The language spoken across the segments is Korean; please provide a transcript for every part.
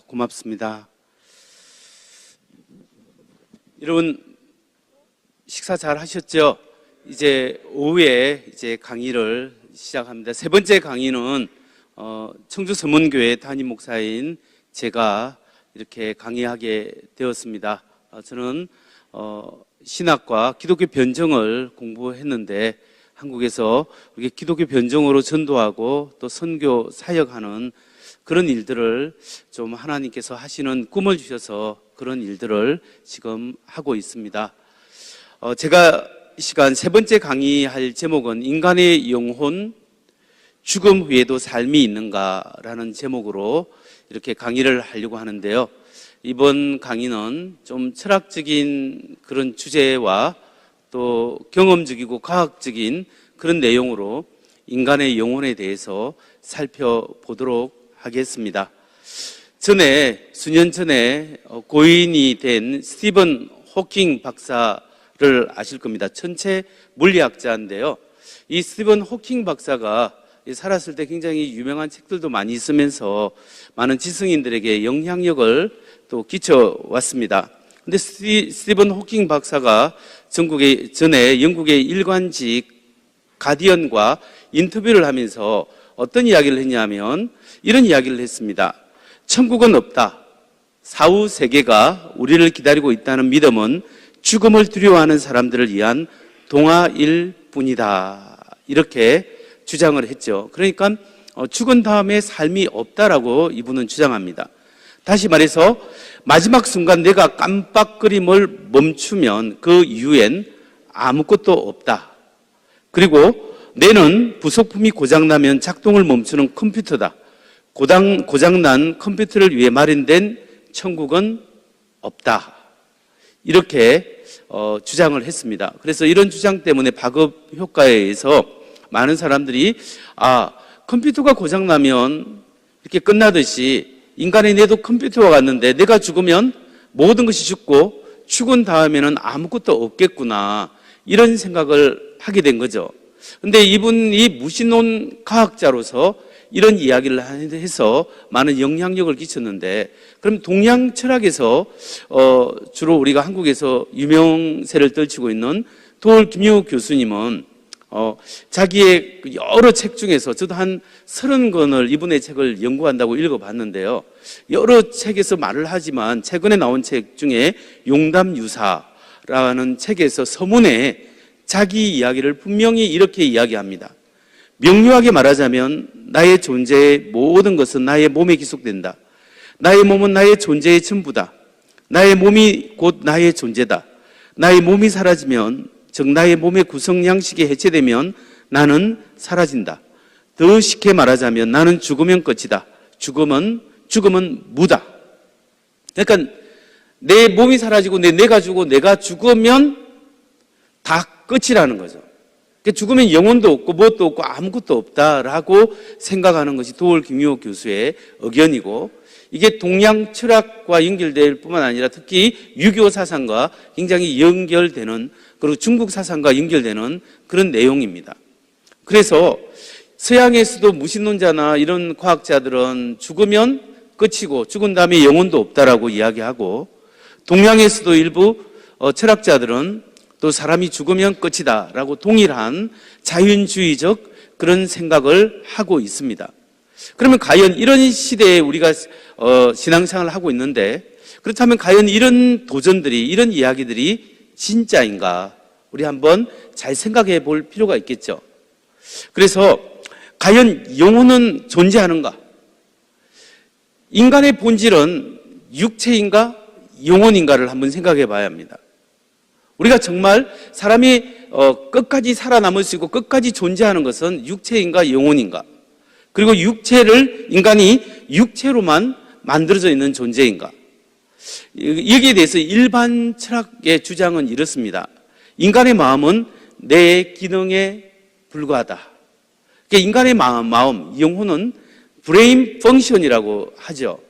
고맙습니다. 여러분 식사 잘 하셨죠? 이제 오후에 강의를 시작합니다. 세 번째 강의는 청주서문교회 담임 목사인 제가 이렇게 강의하게 되었습니다. 저는 신학과 기독교 변증을 공부했는데 한국에서 우리 기독교 변증으로 전도하고 또 선교 사역하는 그런 일들을 좀 하나님께서 하시는 꿈을 주셔서 그런 일들을 지금 하고 있습니다. 제가 이 시간 세 번째 강의할 제목은 인간의 영혼, 죽음 후에도 삶이 있는가라는 제목으로 이렇게 강의를 하려고 하는데요. 이번 강의는 좀 철학적인 그런 주제와 또 경험적이고 과학적인 그런 내용으로 인간의 영혼에 대해서 살펴보도록 하겠습니다. 수년 전에 고인이 된 스티븐 호킹 박사를 아실 겁니다. 천체 물리학자인데요. 이 스티븐 호킹 박사가 살았을 때 굉장히 유명한 책들도 많이 있으면서 많은 지성인들에게 영향력을 또 끼쳐왔습니다. 근데 스티븐 호킹 박사가 전에 영국의 일간지 가디언과 인터뷰를 하면서 어떤 이야기를 했냐면 이런 이야기를 했습니다. 천국은 없다. 사후 세계가 우리를 기다리고 있다는 믿음은 죽음을 두려워하는 사람들을 위한 동화일 뿐이다. 이렇게 주장을 했죠. 그러니까 죽은 다음에 삶이 없다라고 이분은 주장합니다. 다시 말해서 마지막 순간 내가 깜빡거림을 멈추면 그 이후엔 아무것도 없다. 그리고 뇌는 부속품이 고장나면 작동을 멈추는 컴퓨터다. 고장난 컴퓨터를 위해 마련된 천국은 없다. 이렇게 주장을 했습니다. 그래서 이런 주장 때문에 파급 효과에 의해서 많은 사람들이 컴퓨터가 고장나면 이렇게 끝나듯이 인간의 뇌도 컴퓨터와 같는데 내가 죽으면 모든 것이 죽고 죽은 다음에는 아무것도 없겠구나 이런 생각을 하게 된 거죠. 근데 이분이 무신론 과학자로서 이런 이야기를 해서 많은 영향력을 끼쳤는데 그럼 동양 철학에서 주로 우리가 한국에서 유명세를 떨치고 있는 도올 김용욱 교수님은 자기의 여러 책 중에서 저도 한 30권을 이분의 책을 연구한다고 읽어봤는데요. 여러 책에서 말을 하지만 최근에 나온 책 중에 용담유사라는 책에서 서문에 자기 이야기를 분명히 이렇게 이야기합니다. 명료하게 말하자면 나의 존재의 모든 것은 나의 몸에 기속된다. 나의 몸은 나의 존재의 전부다. 나의 몸이 곧 나의 존재다. 나의 몸이 사라지면 즉 나의 몸의 구성 양식이 해체되면 나는 사라진다. 더 쉽게 말하자면 나는 죽으면 끝이다. 죽음은 무다. 그러니까 내 몸이 사라지고 내가 죽고 내가 죽으면 다 끝이라는 거죠. 그러니까 죽으면 영혼도 없고 무엇도 없고 아무것도 없다라고 생각하는 것이 도올 김용욱 교수의 의견이고 이게 동양 철학과 연결될 뿐만 아니라 특히 유교 사상과 굉장히 연결되는 그리고 중국 사상과 연결되는 그런 내용입니다. 그래서 서양에서도 무신론자나 이런 과학자들은 죽으면 끝이고 죽은 다음에 영혼도 없다라고 이야기하고 동양에서도 일부 철학자들은 또 사람이 죽으면 끝이다라고 동일한 자연주의적 그런 생각을 하고 있습니다. 그러면 과연 이런 시대에 우리가 신앙생활을 하고 있는데 그렇다면 과연 이런 도전들이 이런 이야기들이 진짜인가? 우리 한번 잘 생각해 볼 필요가 있겠죠. 그래서 과연 영혼은 존재하는가? 인간의 본질은 육체인가 영혼인가를 한번 생각해 봐야 합니다. 우리가 정말 사람이 끝까지 살아남을 수 있고 끝까지 존재하는 것은 육체인가 영혼인가? 그리고 인간이 육체로만 만들어져 있는 존재인가? 여기에 대해서 일반 철학의 주장은 이렇습니다. 인간의 마음은 내 기능에 불과하다. 그러니까 인간의 마음, 영혼은 브레인 펑션이라고 하죠.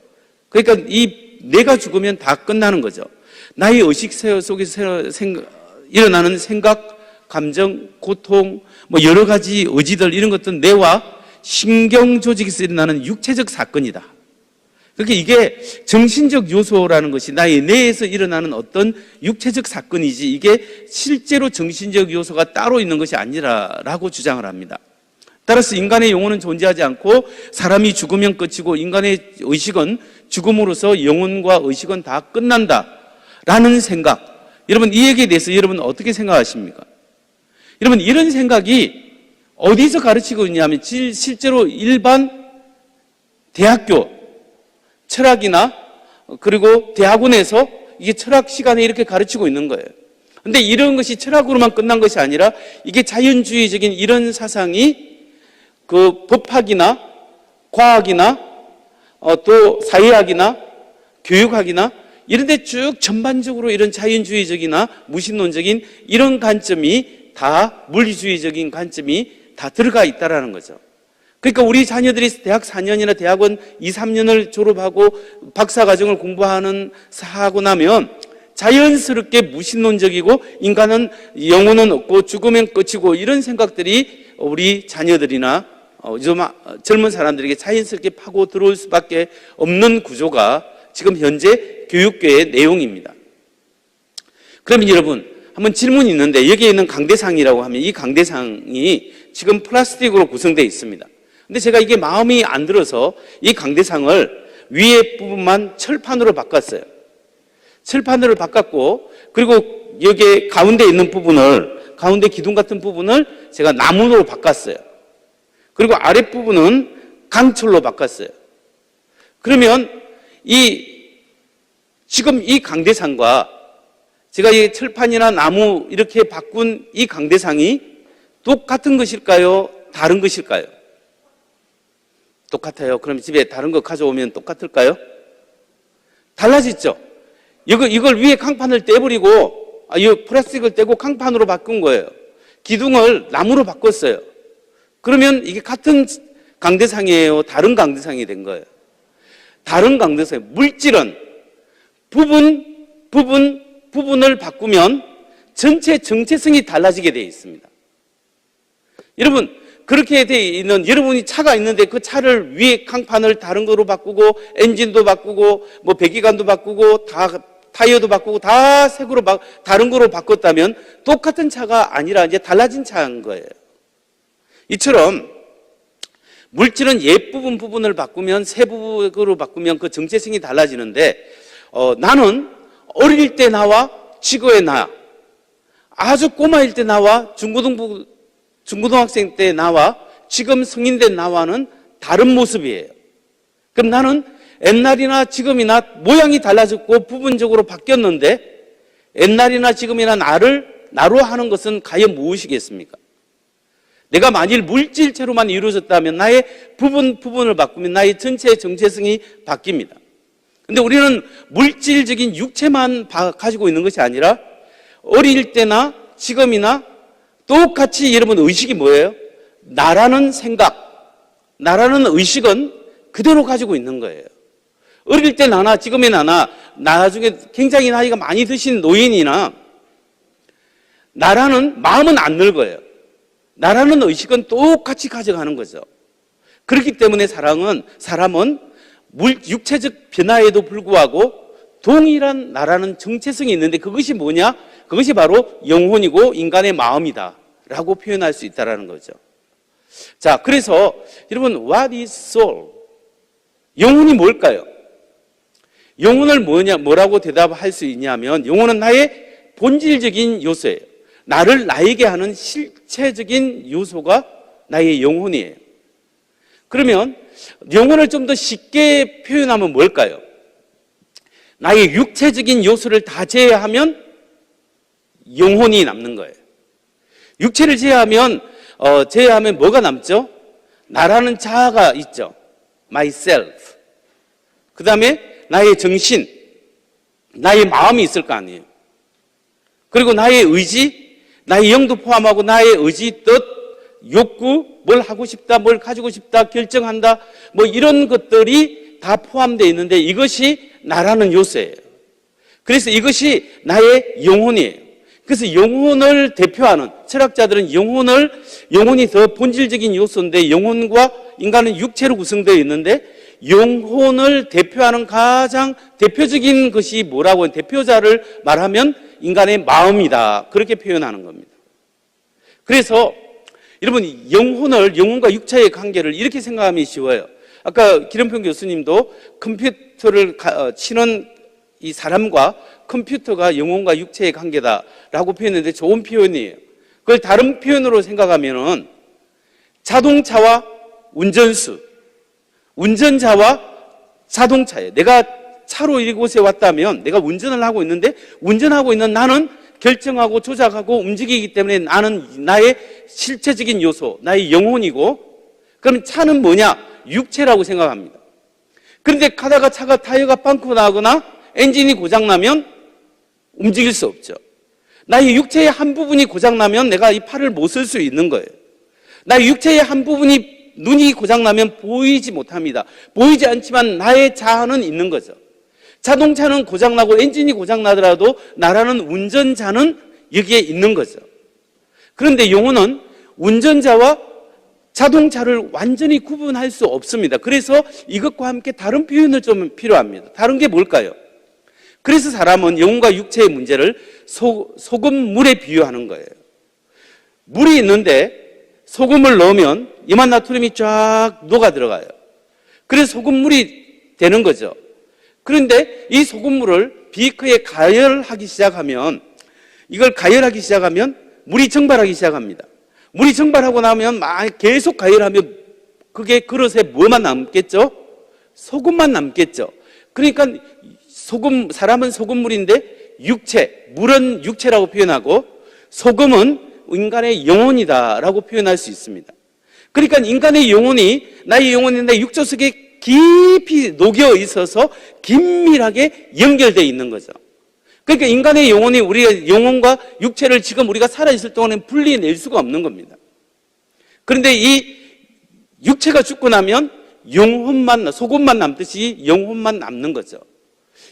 그러니까 내가 죽으면 다 끝나는 거죠. 나의 의식 속에서 일어나는 생각, 감정, 고통, 여러 가지 의지들 이런 것들은 뇌와 신경 조직에서 일어나는 육체적 사건이다. 그러니까 이게 정신적 요소라는 것이 나의 뇌에서 일어나는 어떤 육체적 사건이지 이게 실제로 정신적 요소가 따로 있는 것이 아니라라고 주장을 합니다. 따라서 인간의 영혼은 존재하지 않고 사람이 죽으면 끝이고 인간의 의식은 죽음으로써 영혼과 의식은 다 끝난다라는 생각. 여러분 이 얘기에 대해서 여러분 어떻게 생각하십니까? 여러분 이런 생각이 어디서 가르치고 있냐면 실제로 일반 대학교 철학이나 그리고 대학원에서 이게 철학 시간에 이렇게 가르치고 있는 거예요. 근데 이런 것이 철학으로만 끝난 것이 아니라 이게 자연주의적인 이런 사상이 그 법학이나 과학이나 또 사회학이나 교육학이나 이런 데 쭉 전반적으로 이런 자연주의적이나 무신론적인 이런 관점이 다 물리주의적인 관점이 다 들어가 있다라는 거죠. 그러니까 우리 자녀들이 대학 4년이나 대학원 2, 3년을 졸업하고 박사과정을 하고 나면 자연스럽게 무신론적이고 인간은 영혼은 없고 죽으면 끝이고 이런 생각들이 우리 자녀들이나 요즘 젊은 사람들에게 자연스럽게 파고 들어올 수밖에 없는 구조가 지금 현재 교육계의 내용입니다. 그러면 여러분 한번 질문이 있는데 여기에 있는 강대상이라고 하면 이 강대상이 지금 플라스틱으로 구성되어 있습니다. 근데 제가 이게 마음이 안 들어서 이 강대상을 위에 부분만 철판으로 바꿨어요. 철판으로 바꿨고 그리고 여기에 가운데 있는 부분을 가운데 기둥 같은 부분을 제가 나무로 바꿨어요. 그리고 아랫부분은 강철로 바꿨어요. 그러면 지금 이 강대상과 제가 이 철판이나 나무 이렇게 바꾼 이 강대상이 똑같은 것일까요? 다른 것일까요? 똑같아요. 그럼 집에 다른 거 가져오면 똑같을까요? 달라졌죠? 이걸 위에 강판을 떼버리고, 이 플라스틱을 떼고 강판으로 바꾼 거예요. 기둥을 나무로 바꿨어요. 그러면 이게 같은 강대상이에요? 다른 강대상이 된 거예요? 다른 강대상. 물질은 부분을 바꾸면 전체 정체성이 달라지게 되어 있습니다. 여러분, 그렇게 되어 있는, 여러분이 차가 있는데 그 차를 위에 강판을 다른 거로 바꾸고, 엔진도 바꾸고, 뭐 배기관도 바꾸고, 타이어도 바꾸고, 다 색으로 다른 거로 바꿨다면 똑같은 차가 아니라 이제 달라진 차인 거예요. 이처럼 물질은 부분을 바꾸면 세 부분으로 바꾸면 그 정체성이 달라지는데, 나는 어릴 때 나와 지금의 나, 아주 꼬마일 때 나와 중고등학생 때 나와 지금 성인 된 나와는 다른 모습이에요. 그럼 나는 옛날이나 지금이나 모양이 달라졌고 부분적으로 바뀌었는데 옛날이나 지금이나 나로 하는 것은 과연 무엇이겠습니까? 내가 만일 물질체로만 이루어졌다면 나의 부분을 바꾸면 나의 전체의 정체성이 바뀝니다. 근데 우리는 물질적인 육체만 가지고 있는 것이 아니라 어릴 때나 지금이나 똑같이 여러분 의식이 뭐예요? 나라는 생각, 나라는 의식은 그대로 가지고 있는 거예요. 어릴 때 나나 지금의 나나 나중에 굉장히 나이가 많이 드신 노인이나 나라는 마음은 안 늙어요. 나라는 의식은 똑같이 가져가는 거죠. 그렇기 때문에 사람은 육체적 변화에도 불구하고 동일한 나라는 정체성이 있는데 그것이 뭐냐? 그것이 바로 영혼이고 인간의 마음이다 라고 표현할 수 있다는 거죠. 자, 그래서 여러분 What is soul? 영혼이 뭘까요? 영혼을 뭐라고 대답할 수 있냐면 영혼은 나의 본질적인 요소예요. 나를 나에게 하는 실체적인 요소가 나의 영혼이에요. 그러면 영혼을 좀 더 쉽게 표현하면 뭘까요? 나의 육체적인 요소를 다 제외하면 영혼이 남는 거예요. 육체를 제외하면 뭐가 남죠? 나라는 자아가 있죠. myself. 그 다음에 나의 정신, 나의 마음이 있을 거 아니에요. 그리고 나의 의지, 나의 영도 포함하고 나의 의지, 뜻, 욕구, 뭘 하고 싶다, 뭘 가지고 싶다, 결정한다, 뭐 이런 것들이 다 포함되어 있는데 이것이 나라는 요소예요. 그래서 이것이 나의 영혼이에요. 그래서 영혼을 대표하는 철학자들은 영혼이 더 본질적인 요소인데 영혼과 인간은 육체로 구성되어 있는데 영혼을 대표하는 가장 대표적인 것이 뭐라고, 대표자를 말하면 인간의 마음이다, 그렇게 표현하는 겁니다. 그래서 여러분, 영혼과 육체의 관계를 이렇게 생각하면 쉬워요. 아까 기름평 교수님도 컴퓨터를 치는 이 사람과 컴퓨터가 영혼과 육체의 관계다라고 표현했는데 좋은 표현이에요. 그걸 다른 표현으로 생각하면은 자동차와 운전수, 운전자와 자동차예요. 내가 차로 이곳에 왔다면 내가 운전을 하고 있는데 운전하고 있는 나는 결정하고 조작하고 움직이기 때문에 나는 나의 실체적인 요소, 나의 영혼이고, 그럼 차는 뭐냐? 육체라고 생각합니다. 그런데 가다가 차가 타이어가 빵꾸 나거나 엔진이 고장나면 움직일 수 없죠. 나의 육체의 한 부분이 고장나면 내가 이 팔을 못 쓸 수 있는 거예요. 나의 육체의 한 부분이, 눈이 고장나면 보이지 못합니다. 보이지 않지만 나의 자아는 있는 거죠. 자동차는 고장나고 엔진이 고장나더라도 나라는 운전자는 여기에 있는 거죠. 그런데 영혼은 운전자와 자동차를 완전히 구분할 수 없습니다. 그래서 이것과 함께 다른 표현을 좀 필요합니다. 다른 게 뭘까요? 그래서 사람은 영혼과 육체의 문제를 소금물에 비유하는 거예요. 물이 있는데 소금을 넣으면 이만나트륨이 쫙 녹아 들어가요. 그래서 소금물이 되는 거죠. 그런데 이 소금물을 비커에 가열하기 시작하면, 물이 증발하기 시작합니다. 물이 증발하고 나면 계속 가열하면 그게 그릇에 뭐만 남겠죠? 소금만 남겠죠. 그러니까 사람은 소금물인데 물은 육체라고 표현하고 소금은 인간의 영혼이다라고 표현할 수 있습니다. 그러니까 인간의 영혼이, 나의 영혼이 내 육조 속에 깊이 녹여 있어서 긴밀하게 연결되어 있는 거죠. 그러니까 인간의 영혼이 우리의 영혼과 육체를 지금 우리가 살아있을 동안에 분리해낼 수가 없는 겁니다. 그런데 이 육체가 죽고 나면 소금만 남듯이 영혼만 남는 거죠.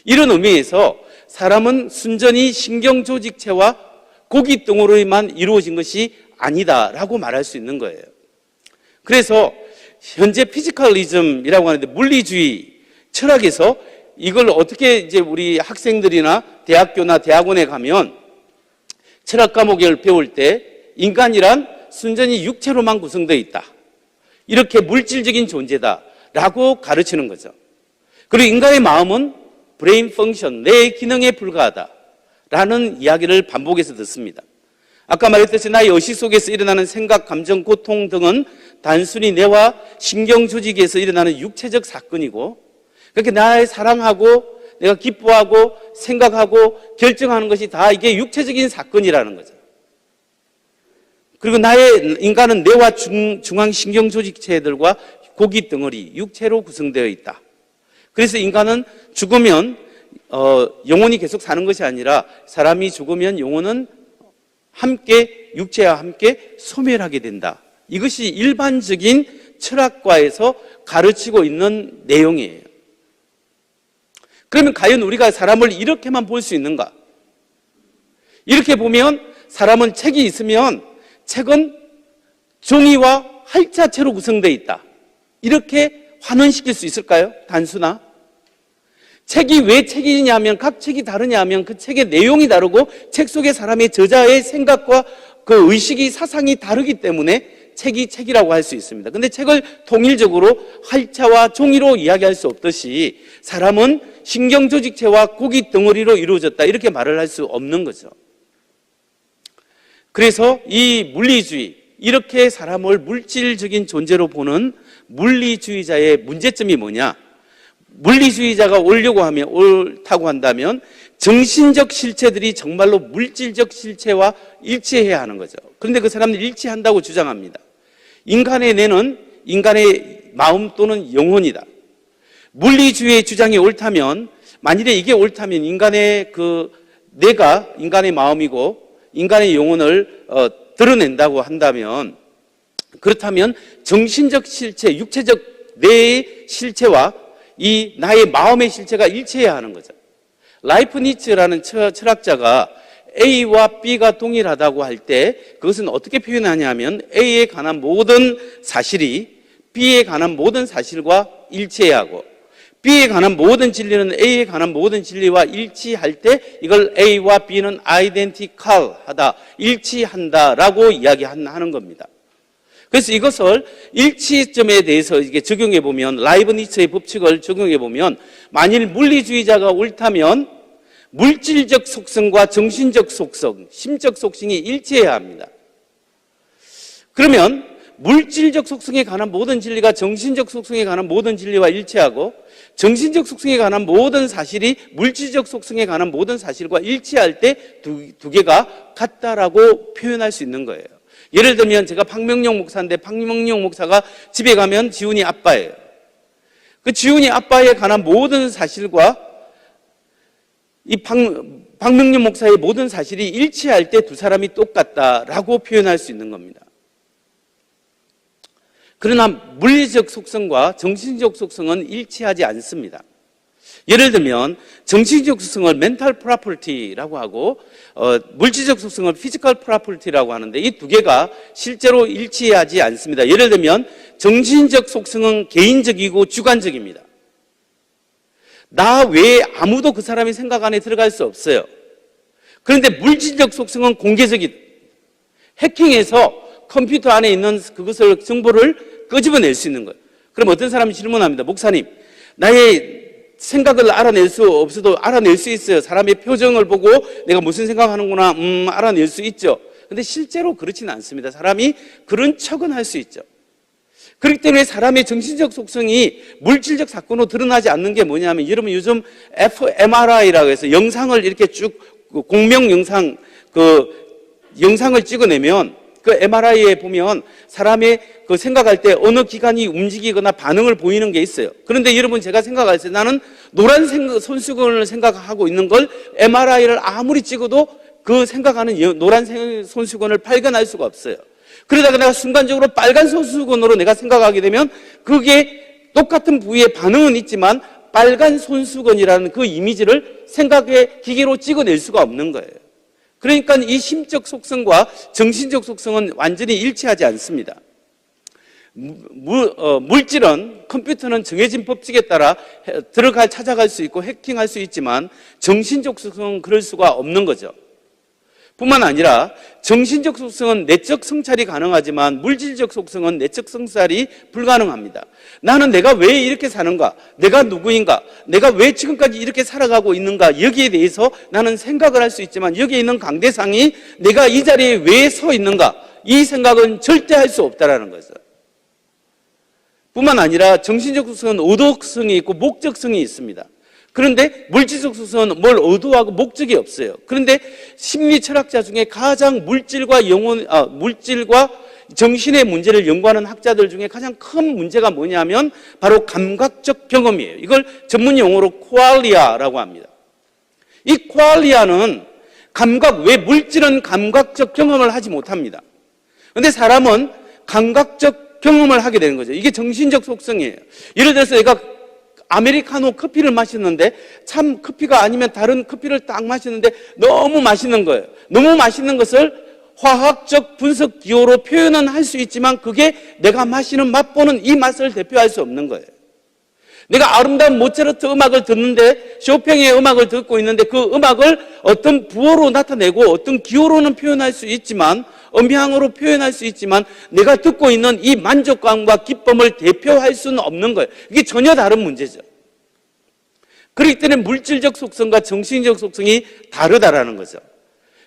이런 의미에서 사람은 순전히 신경조직체와 고기 덩어리만 이루어진 것이 아니다라고 말할 수 있는 거예요. 그래서 현재 피지컬리즘이라고 하는데, 물리주의 철학에서 이걸 어떻게 이제 우리 학생들이나 대학교나 대학원에 가면 철학 과목을 배울 때 인간이란 순전히 육체로만 구성되어 있다, 이렇게 물질적인 존재다라고 가르치는 거죠. 그리고 인간의 마음은 브레인 펑션, 내 기능에 불과하다라는 이야기를 반복해서 듣습니다. 아까 말했듯이 나의 의식 속에서 일어나는 생각, 감정, 고통 등은 단순히 뇌와 신경조직에서 일어나는 육체적 사건이고, 그렇게 나의 사랑하고 내가 기뻐하고 생각하고 결정하는 것이 다 이게 육체적인 사건이라는 거죠. 그리고 인간은 뇌와 중앙신경조직체들과 고기 덩어리, 육체로 구성되어 있다. 그래서 인간은 죽으면 영혼이 계속 사는 것이 아니라 사람이 죽으면 영혼은 육체와 함께 소멸하게 된다. 이것이 일반적인 철학과에서 가르치고 있는 내용이에요. 그러면 과연 우리가 사람을 이렇게만 볼 수 있는가? 이렇게 보면 사람은 책이 있으면 책은 종이와 활자체로 구성되어 있다, 이렇게 환원시킬 수 있을까요? 단순화? 책이 왜 책이냐면, 각 책이 다르냐면 그 책의 내용이 다르고 책 속의 사람의 저자의 생각과 그 의식이, 사상이 다르기 때문에 책이 책이라고 할 수 있습니다. 근데 책을 통일적으로 활자와 종이로 이야기할 수 없듯이 사람은 신경조직체와 고기 덩어리로 이루어졌다, 이렇게 말을 할 수 없는 거죠. 그래서 이 물리주의, 이렇게 사람을 물질적인 존재로 보는 물리주의자의 문제점이 뭐냐? 물리주의자가 옳다고 한다면 정신적 실체들이 정말로 물질적 실체와 일치해야 하는 거죠. 그런데 그 사람들이 일치한다고 주장합니다. 인간의 뇌는 인간의 마음 또는 영혼이다. 물리주의의 주장이 옳다면, 만일에 이게 옳다면 인간의 그 뇌가 인간의 마음이고 인간의 영혼을 드러낸다고 한다면, 그렇다면 정신적 실체, 육체적 뇌의 실체와 이 나의 마음의 실체가 일치해야 하는 거죠. 라이프니츠라는 철학자가 A와 B가 동일하다고 할 때 그것은 어떻게 표현하냐면 A에 관한 모든 사실이 B에 관한 모든 사실과 일치해야 하고 B에 관한 모든 진리는 A에 관한 모든 진리와 일치할 때 이걸 A와 B는 identical하다, 일치한다라고 이야기하는 겁니다. 그래서 이것을 일치점에 대해서 이게 적용해 보면 라이브니츠의 법칙을 적용해 보면 만일 물리주의자가 옳다면 물질적 속성과 정신적 속성, 심적 속성이 일치해야 합니다. 그러면 물질적 속성에 관한 모든 진리가 정신적 속성에 관한 모든 진리와 일치하고 정신적 속성에 관한 모든 사실이 물질적 속성에 관한 모든 사실과 일치할 때 두 개가 같다라고 표현할 수 있는 거예요. 예를 들면 제가 박명용 목사인데 박명용 목사가 집에 가면 지훈이 아빠예요. 그 지훈이 아빠에 관한 모든 사실과 이 박명용 목사의 모든 사실이 일치할 때 두 사람이 똑같다라고 표현할 수 있는 겁니다. 그러나 물리적 속성과 정신적 속성은 일치하지 않습니다. 예를 들면 정신적 속성을 mental property라고 하고 물질적 속성을 physical property라고 하는데 이 두 개가 실제로 일치하지 않습니다. 예를 들면 정신적 속성은 개인적이고 주관적입니다. 나 외에 아무도 그 사람의 생각 안에 들어갈 수 없어요. 그런데 물질적 속성은 공개적이다. 해킹해서 컴퓨터 안에 있는 그것을 정보를 끄집어낼 수 있는 거예요. 그럼 어떤 사람이 질문합니다. 목사님, 나의 생각을 알아낼 수 없어도 알아낼 수 있어요. 사람의 표정을 보고 내가 무슨 생각하는구나 알아낼 수 있죠. 근데 실제로 그렇지는 않습니다. 사람이 그런 척은 할 수 있죠. 그렇기 때문에 사람의 정신적 속성이 물질적 사건으로 드러나지 않는 게 뭐냐면 여러분 요즘 fMRI라고 해서 영상을 이렇게 쭉 공명 영상 영상을 찍어내면 그 MRI에 보면 사람의 그 생각할 때 어느 기관이 움직이거나 반응을 보이는 게 있어요. 그런데 여러분 제가 생각할 때 나는 노란 손수건을 생각하고 있는 걸 MRI를 아무리 찍어도 그 생각하는 노란 손수건을 발견할 수가 없어요. 그러다가 내가 순간적으로 빨간 손수건으로 내가 생각하게 되면 그게 똑같은 부위에 반응은 있지만 빨간 손수건이라는 그 이미지를 생각의 기계로 찍어낼 수가 없는 거예요. 그러니까 이 심적 속성과 정신적 속성은 완전히 일치하지 않습니다. 물질은 컴퓨터는 정해진 법칙에 따라 찾아갈 수 있고 해킹할 수 있지만 정신적 속성은 그럴 수가 없는 거죠. 뿐만 아니라 정신적 속성은 내적 성찰이 가능하지만 물질적 속성은 내적 성찰이 불가능합니다. 나는 내가 왜 이렇게 사는가? 내가 누구인가? 내가 왜 지금까지 이렇게 살아가고 있는가? 여기에 대해서 나는 생각을 할 수 있지만 여기에 있는 강대상이 내가 이 자리에 왜 서 있는가? 이 생각은 절대 할 수 없다라는 거죠. 뿐만 아니라 정신적 속성은 의도성이 있고 목적성이 있습니다. 그런데 물질적 속성은 뭘 의도하고 목적이 없어요. 그런데 심리 철학자 중에 가장 물질과 정신의 문제를 연구하는 학자들 중에 가장 큰 문제가 뭐냐면 바로 감각적 경험이에요. 이걸 전문 용어로 퀄리아라고 합니다. 이 퀄리아는 왜 물질은 감각적 경험을 하지 못합니다. 그런데 사람은 감각적 경험을 하게 되는 거죠. 이게 정신적 속성이에요. 예를 들어서 내가 아메리카노 커피를 마셨는데 참 커피가 아니면 다른 커피를 딱 마셨는데 너무 맛있는 거예요. 너무 맛있는 것을 화학적 분석 기호로 표현은 할 수 있지만 그게 내가 마시는 맛보는 이 맛을 대표할 수 없는 거예요. 내가 아름다운 모차르트 음악을 듣는데 쇼팽의 음악을 듣고 있는데 그 음악을 어떤 부호로 나타내고 어떤 기호로는 표현할 수 있지만 음향으로 표현할 수 있지만 내가 듣고 있는 이 만족감과 기쁨을 대표할 수는 없는 거예요. 이게 전혀 다른 문제죠. 그렇기 때문에 물질적 속성과 정신적 속성이 다르다라는 거죠.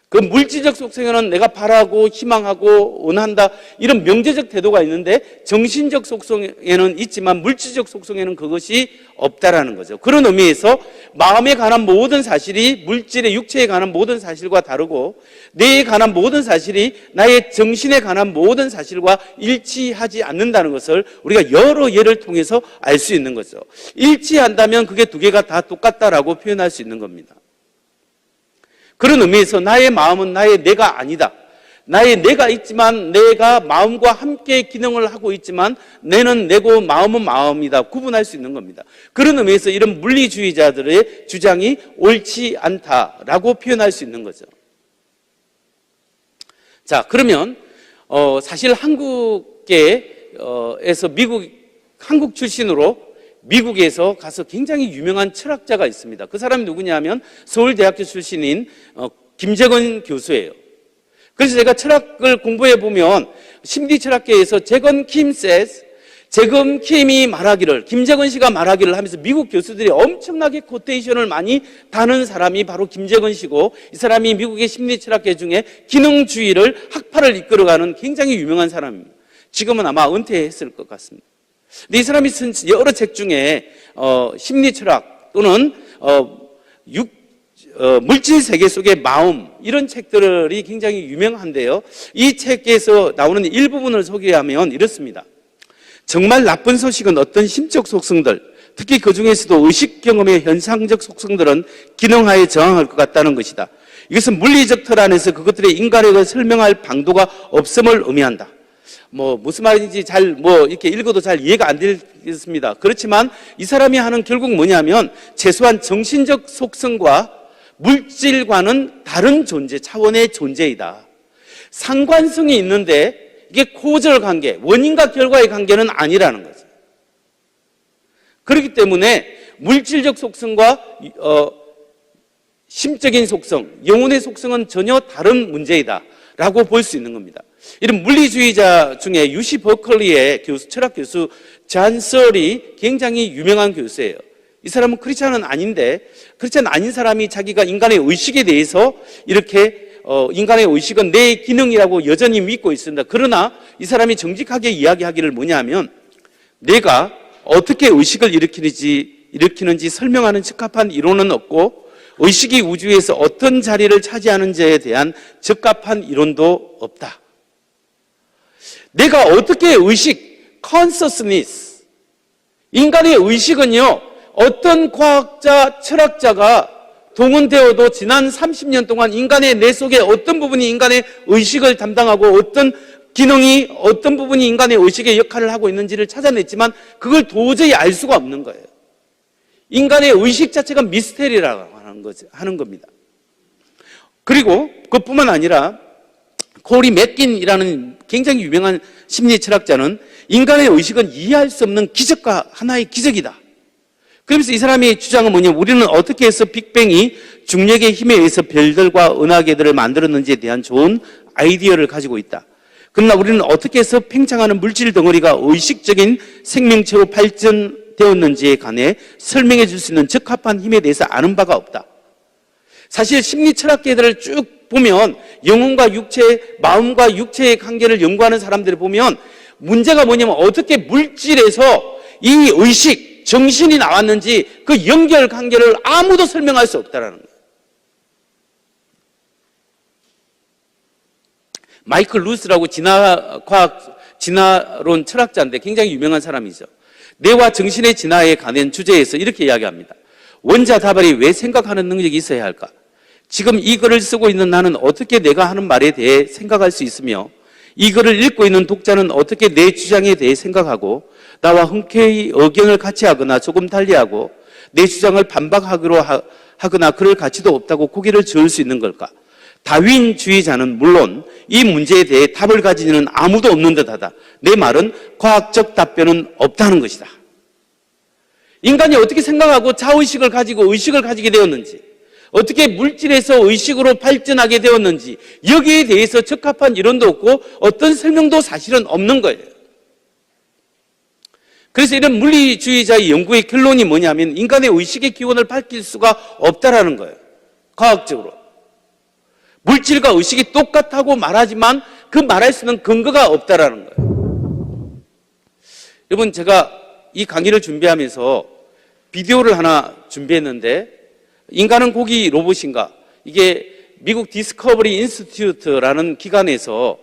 그 물질적 속성에는 내가 바라고 희망하고 원한다 이런 명제적 태도가 있는데 정신적 속성에는 있지만 물질적 속성에는 그것이 없다라는 거죠. 그런 의미에서 마음에 관한 모든 사실이 물질의 육체에 관한 모든 사실과 다르고 뇌에 관한 모든 사실이 나의 정신에 관한 모든 사실과 일치하지 않는다는 것을 우리가 여러 예를 통해서 알 수 있는 거죠. 일치한다면 그게 두 개가 다 똑같다라고 표현할 수 있는 겁니다. 그런 의미에서 나의 마음은 나의 내가 아니다. 나의 내가 있지만 내가 마음과 함께 기능을 하고 있지만 내는 내고 마음은 마음이다. 구분할 수 있는 겁니다. 그런 의미에서 이런 물리주의자들의 주장이 옳지 않다라고 표현할 수 있는 거죠. 자, 그러면 사실 한국 출신으로 미국에서 가서 굉장히 유명한 철학자가 있습니다. 그 사람이 누구냐면 서울대학교 출신인 김재건 교수예요. 그래서 제가 철학을 공부해 보면 심리철학계에서 재건 킴 says, 재건 킴이 말하기를, 김재건 씨가 말하기를 하면서 미국 교수들이 엄청나게 코테이션을 많이 다는 사람이 바로 김재건 씨고, 이 사람이 미국의 심리철학계 중에 기능주의를 학파를 이끌어가는 굉장히 유명한 사람입니다. 지금은 아마 은퇴했을 것 같습니다. 근데 이 사람이 쓴 여러 책 중에 심리철학 또는 물질 세계 속의 마음, 이런 책들이 굉장히 유명한데요. 이 책에서 나오는 일부분을 소개하면 이렇습니다. 정말 나쁜 소식은 어떤 심적 속성들, 특히 그 중에서도 의식 경험의 현상적 속성들은 기능하에 저항할 것 같다는 것이다. 이것은 물리적 틀 안에서 그것들의 인간력을 설명할 방도가 없음을 의미한다. 무슨 말인지 이렇게 읽어도 잘 이해가 안 되겠습니다. 그렇지만 이 사람이 하는 결국 뭐냐면 최소한 정신적 속성과 물질과는 다른 존재, 차원의 존재이다. 상관성이 있는데 이게 코절 관계, 원인과 결과의 관계는 아니라는 거죠. 그렇기 때문에 물질적 속성과 심적인 속성, 영혼의 속성은 전혀 다른 문제이다 라고 볼 수 있는 겁니다. 이런 물리주의자 중에 UC 버클리의 철학 교수 잔 썰이 굉장히 유명한 교수예요. 이 사람은 크리스찬은 아닌데, 크리스찬 아닌 사람이 자기가 인간의 의식에 대해서 이렇게 인간의 의식은 내 기능이라고 여전히 믿고 있습니다. 그러나 이 사람이 정직하게 이야기하기를 뭐냐면, 내가 어떻게 의식을 일으키는지 설명하는 적합한 이론은 없고, 의식이 우주에서 어떤 자리를 차지하는지에 대한 적합한 이론도 없다. 내가 어떻게 consciousness, 인간의 의식은요, 어떤 과학자, 철학자가 동원되어도 지난 30년 동안 인간의 뇌 속에 어떤 부분이 인간의 의식을 담당하고 어떤 부분이 인간의 의식의 역할을 하고 있는지를 찾아냈지만 그걸 도저히 알 수가 없는 거예요. 인간의 의식 자체가 미스테리라고 하는 겁니다. 그리고 그뿐만 아니라 코리 맥긴이라는 굉장히 유명한 심리 철학자는 인간의 의식은 이해할 수 없는 기적과 하나의 기적이다. 그러면서 이 사람의 주장은 뭐냐면, 우리는 어떻게 해서 빅뱅이 중력의 힘에 의해서 별들과 은하계들을 만들었는지에 대한 좋은 아이디어를 가지고 있다. 그러나 우리는 어떻게 해서 팽창하는 물질 덩어리가 의식적인 생명체로 발전되었는지에 관해 설명해 줄 수 있는 적합한 힘에 대해서 아는 바가 없다. 사실 심리 철학계들을 쭉 보면 영혼과 육체, 마음과 육체의 관계를 연구하는 사람들을 보면 문제가 뭐냐면 어떻게 물질에서 이 의식, 정신이 나왔는지 그 연결 관계를 아무도 설명할 수 없다는 거예요. 마이클 루스라고 진화론 철학자인데 굉장히 유명한 사람이죠. 뇌와 정신의 진화에 관한 주제에서 이렇게 이야기합니다. 원자 다발이 왜 생각하는 능력이 있어야 할까? 지금 이 글을 쓰고 있는 나는 어떻게 내가 하는 말에 대해 생각할 수 있으며, 이 글을 읽고 있는 독자는 어떻게 내 주장에 대해 생각하고 나와 흔쾌히 의견을 같이 하거나 조금 달리하고 내 주장을 반박하기로 하거나 그럴 가치도 없다고 고개를 저을 수 있는 걸까? 다윈주의자는 물론 이 문제에 대해 답을 가지는 아무도 없는 듯하다. 내 말은 과학적 답변은 없다는 것이다. 인간이 어떻게 생각하고 자의식을 가지고 의식을 가지게 되었는지, 어떻게 물질에서 의식으로 발전하게 되었는지, 여기에 대해서 적합한 이론도 없고 어떤 설명도 사실은 없는 거예요. 그래서 이런 물리주의자의 연구의 결론이 뭐냐면 인간의 의식의 기원을 밝힐 수가 없다라는 거예요. 과학적으로. 물질과 의식이 똑같다고 말하지만 그 말할 수 있는 근거가 없다라는 거예요. 여러분, 제가 이 강의를 준비하면서 비디오를 하나 준비했는데, 인간은 고기 로봇인가? 이게 미국 디스커버리 인스티튜트라는 기관에서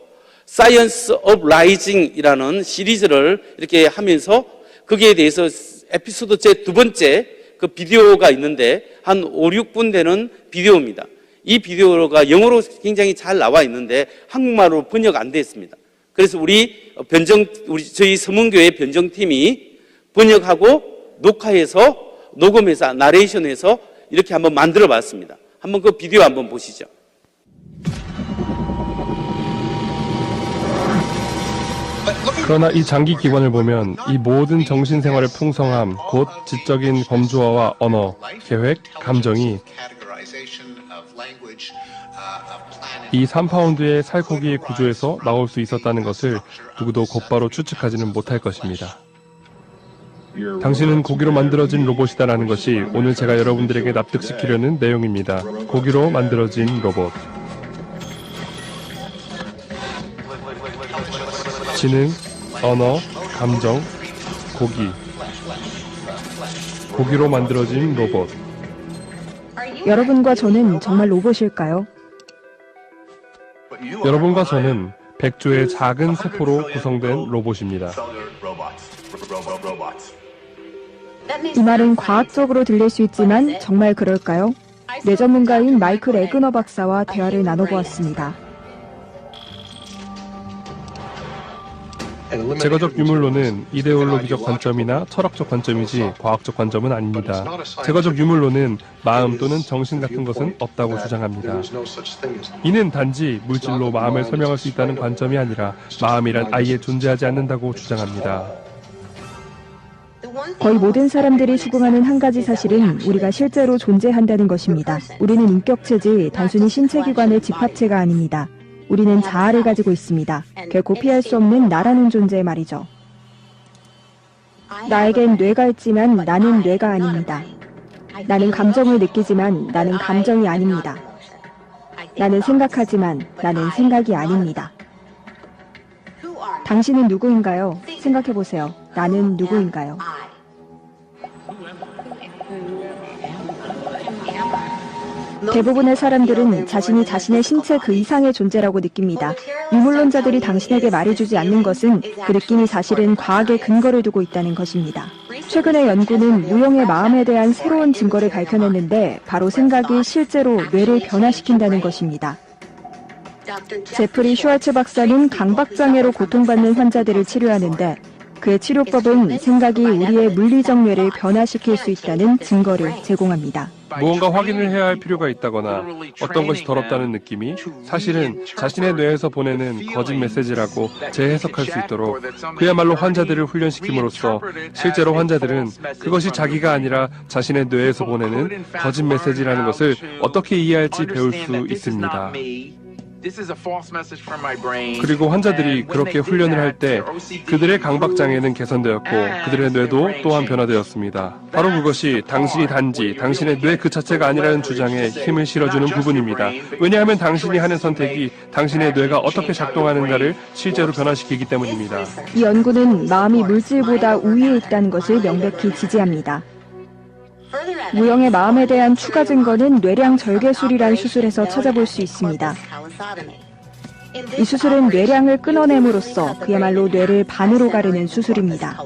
사이언스 오브 라이징이라는 시리즈를 이렇게 하면서 거기에 대해서 에피소드 제 2번째 그 비디오가 있는데 한 5, 6분 되는 비디오입니다. 이 비디오가 영어로 굉장히 잘 나와 있는데 한국말로 번역 안 돼 있습니다. 그래서 저희 서문교회 변정팀이 번역하고 녹음해서 나레이션해서 이렇게 한번 만들어 봤습니다. 한번 그 비디오 한번 보시죠. But 그러나 이 장기 기관을 보면 이 모든 정신생활의 풍성함, 곧 지적인 범주화와 언어, 계획, 감정이 이 3파운드의 살코기의 구조에서 나올 수 있었다는 것을 누구도 곧바로 추측하지는 못할 것입니다. 당신은 고기로 만들어진 로봇이다라는 것이 오늘 제가 여러분들에게 납득시키려는 내용입니다. 고기로 만들어진 로봇. 지능, 언어, 감정, 고기. 고기로 만들어진 로봇. 여러분과 저는 정말 로봇일까요? 여러분과 저는 100조의 작은 세포로 구성된 로봇입니다. 이 말은 과학적으로 들릴 수 있지만 정말 그럴까요? 뇌 전문가인 마이클 에그너 박사와 대화를 나눠보았습니다. 제거적 유물론은 이데올로기적 관점이나 철학적 관점이지 과학적 관점은 아닙니다. 제거적 유물론은 마음 또는 정신 같은 것은 없다고 주장합니다. 이는 단지 물질로 마음을 설명할 수 있다는 관점이 아니라 마음이란 아예 존재하지 않는다고 주장합니다. 거의 모든 사람들이 추궁하는 한 가지 사실은 우리가 실제로 존재한다는 것입니다. 우리는 인격체지 단순히 신체기관의 집합체가 아닙니다. 우리는 자아를 가지고 있습니다. 결코 피할 수 없는 나라는 존재 말이죠. 나에겐 뇌가 있지만 나는 뇌가 아닙니다. 나는 감정을 느끼지만 나는 감정이 아닙니다. 나는 생각하지만 나는 생각이 아닙니다. 당신은 누구인가요? 생각해보세요. 나는 누구인가요? 대부분의 사람들은 자신이 자신의 신체 그 이상의 존재라고 느낍니다. 유물론자들이 당신에게 말해주지 않는 것은 그 느낌이 사실은 과학의 근거를 두고 있다는 것입니다. 최근의 연구는 무용의 마음에 대한 새로운 증거를 밝혀냈는데 바로 생각이 실제로 뇌를 변화시킨다는 것입니다. 제프리 슈왈츠 박사는 강박장애로 고통받는 환자들을 치료하는데 그의 치료법은 생각이 우리의 물리적 뇌를 변화시킬 수 있다는 증거를 제공합니다. 무언가 확인을 해야 할 필요가 있다거나 어떤 것이 더럽다는 느낌이 사실은 자신의 뇌에서 보내는 거짓 메시지라고 재해석할 수 있도록 그야말로 환자들을 훈련시킴으로써 실제로 환자들은 그것이 자기가 아니라 자신의 뇌에서 보내는 거짓 메시지라는 것을 어떻게 이해할지 배울 수 있습니다. 그리고 환자들이 그렇게 훈련을 할 때 그들의 강박장애는 개선되었고 그들의 뇌도 또한 변화되었습니다. 바로 그것이 당신이 단지 당신의 뇌 그 자체가 아니라는 주장에 힘을 실어주는 부분입니다. 왜냐하면 당신이 하는 선택이 당신의 뇌가 어떻게 작동하는가를 실제로 변화시키기 때문입니다. 이 연구는 마음이 물질보다 우위에 있다는 것을 명백히 지지합니다. 무용의 마음에 대한 추가 증거는 뇌량 절개술이란 수술에서 찾아볼 수 있습니다. 이 수술은 뇌량을 끊어냄으로써 그야말로 뇌를 반으로 가르는 수술입니다.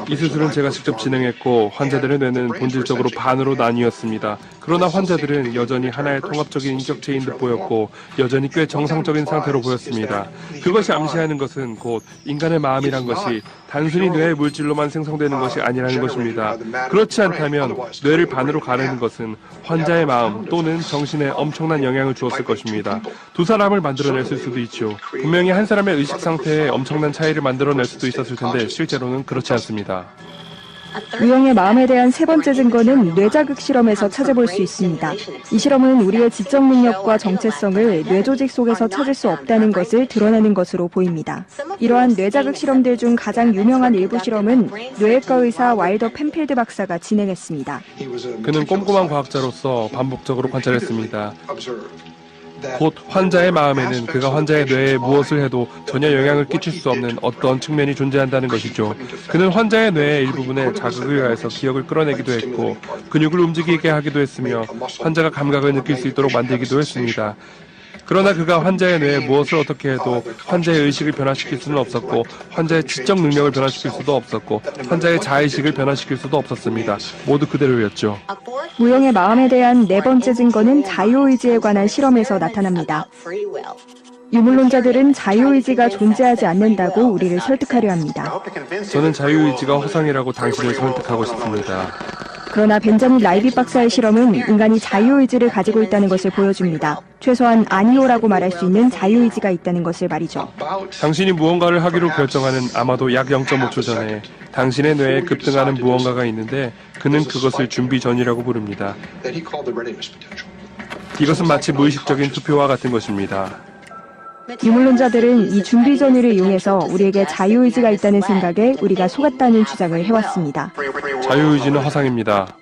이 수술은 제가 직접 진행했고 환자들의 뇌는 본질적으로 반으로 나뉘었습니다. 그러나 환자들은 여전히 하나의 통합적인 인격체인 듯 보였고 여전히 꽤 정상적인 상태로 보였습니다. 그것이 암시하는 것은 곧 인간의 마음이란 것이 단순히 뇌의 물질로만 생성되는 것이 아니라는 것입니다. 그렇지 않다면 뇌를 반으로 가르는 것은 환자의 마음 또는 정신에 엄청난 영향을 주었을 것입니다. 두 사람을 만들어냈을 수도 있죠. 분명히 한 사람의 의식 상태에 엄청난 차이를 만들어낼 수도 있었을 텐데 실제로는 그렇지 않습니다. 무용의 마음에 대한 세 번째 증거는 뇌자극 실험에서 찾아볼 수 있습니다. 이 실험은 우리의 지적 능력과 정체성을 뇌조직 속에서 찾을 수 없다는 것을 드러내는 것으로 보입니다. 이러한 뇌자극 실험들 중 가장 유명한 일부 실험은 뇌외과 의사 와일더 펜필드 박사가 진행했습니다. 그는 꼼꼼한 과학자로서 반복적으로 관찰했습니다. 곧 환자의 마음에는 그가 환자의 뇌에 무엇을 해도 전혀 영향을 끼칠 수 없는 어떤 측면이 존재한다는 것이죠. 그는 환자의 뇌의 일부분에 자극을 가해서 기억을 끌어내기도 했고 근육을 움직이게 하기도 했으며 환자가 감각을 느낄 수 있도록 만들기도 했습니다. 그러나 그가 환자의 뇌에 무엇을 어떻게 해도 환자의 의식을 변화시킬 수는 없었고 환자의 지적 능력을 변화시킬 수도 없었고 환자의 자의식을 변화시킬 수도 없었습니다. 모두 그대로였죠. 무용의 마음에 대한 네 번째 증거는 자유의지에 관한 실험에서 나타납니다. 유물론자들은 자유의지가 존재하지 않는다고 우리를 설득하려 합니다. 저는 자유의지가 허상이라고 당신을 설득하고 싶습니다. 그러나 벤자민 라이빗 박사의 실험은 인간이 자유의지를 가지고 있다는 것을 보여줍니다. 최소한 아니오라고 말할 수 있는 자유의지가 있다는 것을 말이죠. 당신이 무언가를 하기로 결정하는 아마도 약 0.5초 전에 당신의 뇌에 급등하는 무언가가 있는데 그는 그것을 준비 전이라고 부릅니다. 이것은 마치 무의식적인 투표와 같은 것입니다. 유물론자들은 이 준비 전의를 이용해서 우리에게 자유의지가 있다는 생각에 우리가 속았다는 주장을 해왔습니다. 자유의지는 허상입니다.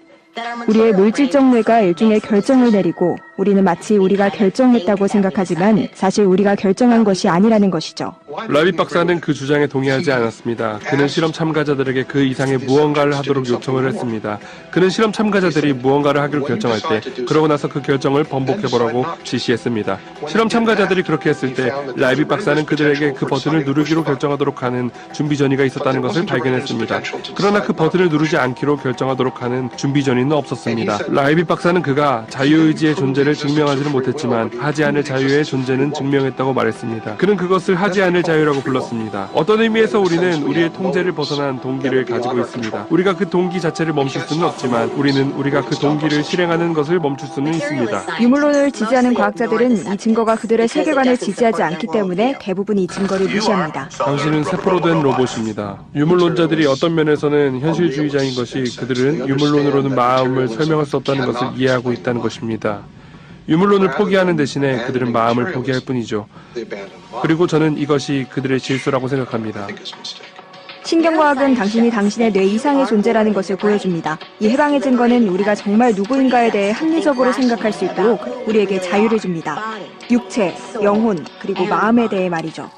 우리의 물질적 뇌가 일종의 결정을 내리고 우리는 마치 우리가 결정했다고 생각하지만 사실 우리가 결정한 것이 아니라는 것이죠. 라비 박사는 그 주장에 동의하지 않았습니다. 그는 실험 참가자들에게 그 이상의 무언가를 하도록 요청을 했습니다. 그는 실험 참가자들이 무언가를 하기로 결정할 때 그러고 나서 그 결정을 번복해보라고 지시했습니다. 실험 참가자들이 그렇게 했을 때 라비 박사는 그들에게 그 버튼을 누르기로 결정하도록 하는 준비 전이가 있었다는 것을 발견했습니다. 그러나 그 버튼을 누르지 않기로 결정하도록 하는 준비 전이는 없었습니다. 라이비 박사는 그가 자유의지의 존재를 증명하지는 못했지만 하지 않을 자유의 존재는 증명했다고 말했습니다. 그는 그것을 하지 않을 자유라고 불렀습니다. 어떤 의미에서 우리는 우리의 통제를 벗어난 동기를 가지고 있습니다. 우리가 그 동기 자체를 멈출 수는 없지만 우리는 우리가 그 동기를 실행하는 것을 멈출 수는 있습니다. 유물론을 지지하는 과학자들은 이 증거가 그들의 세계관을 지지하지 않기 때문에 대부분 이 증거를 무시합니다. 당신은 세포로 된 로봇입니다. 유물론자들이 어떤 면에서는 현실주의자인 것이 그들은 유물론으로는 마음을 설명할 수 없다는 것을 이해하고 있다는 것입니다. 유물론을 포기하는 대신에 그들은 마음을 포기할 뿐이죠. 그리고 저는 이것이 그들의 실수라고 생각합니다. 신경과학은 당신이 당신의 뇌 이상의 존재라는 것을 보여줍니다. 이 해방의 증거는 우리가 정말 누구인가에 대해 합리적으로 생각할 수 있도록 우리에게 자유를 줍니다. 육체, 영혼, 그리고 마음에 대해 말이죠.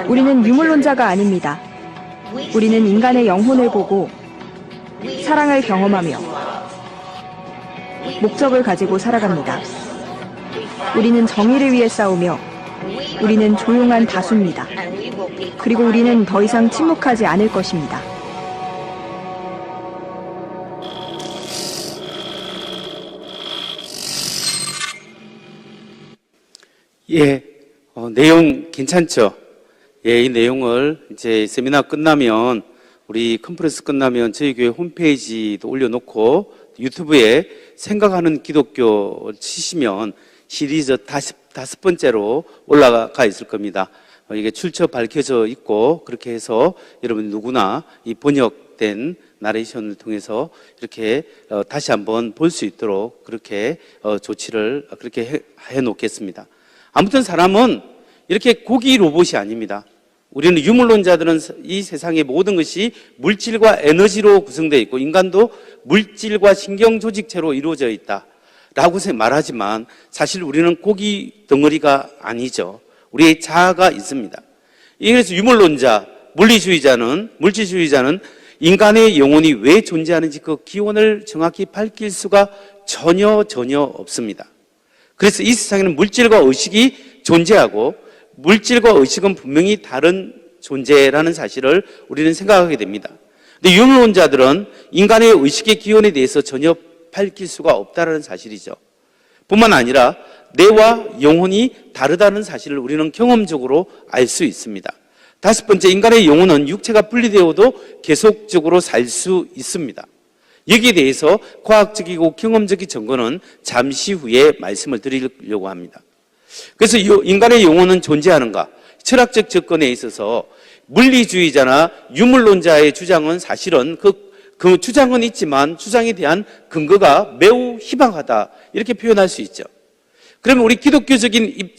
우리는 유물론자가 아닙니다. 우리는 인간의 영혼을 보고 사랑을 경험하며 목적을 가지고 살아갑니다. 우리는 정의를 위해 싸우며 우리는 조용한 다수입니다. 그리고 우리는 더 이상 침묵하지 않을 것입니다. 예, 내용 괜찮죠? 예, 이 내용을 이제 세미나 끝나면 우리 컨퍼런스 끝나면 저희 교회 홈페이지도 올려놓고 유튜브에 생각하는 기독교 치시면 시리즈 다섯 번째로 올라가 있을 겁니다. 이게 출처 밝혀져 있고 그렇게 해서 여러분 누구나 이 번역된 나레이션을 통해서 이렇게 다시 한번 볼 수 있도록 그렇게 조치를 그렇게 해 놓겠습니다. 아무튼 사람은 이렇게 고기 로봇이 아닙니다. 우리는 유물론자들은 이 세상의 모든 것이 물질과 에너지로 구성되어 있고 인간도 물질과 신경 조직체로 이루어져 있다라고 말하지만 사실 우리는 고기 덩어리가 아니죠. 우리의 자아가 있습니다. 그래서 유물론자, 물질주의자는 인간의 영혼이 왜 존재하는지 그 기원을 정확히 밝힐 수가 전혀 없습니다. 그래서 이 세상에는 물질과 의식이 존재하고 물질과 의식은 분명히 다른 존재라는 사실을 우리는 생각하게 됩니다. 근데 유물론자들은 인간의 의식의 기원에 대해서 전혀 밝힐 수가 없다는 사실이죠. 뿐만 아니라 뇌와 영혼이 다르다는 사실을 우리는 경험적으로 알 수 있습니다. 다섯 번째, 인간의 영혼은 육체가 분리되어도 계속적으로 살 수 있습니다. 여기에 대해서 과학적이고 경험적인 증거는 잠시 후에 말씀을 드리려고 합니다. 그래서 인간의 영혼은 존재하는가? 철학적 접근에 있어서 물리주의자나 유물론자의 주장은 사실은 그 주장은 있지만 주장에 대한 근거가 매우 희박하다 이렇게 표현할 수 있죠. 그러면 우리 기독교적인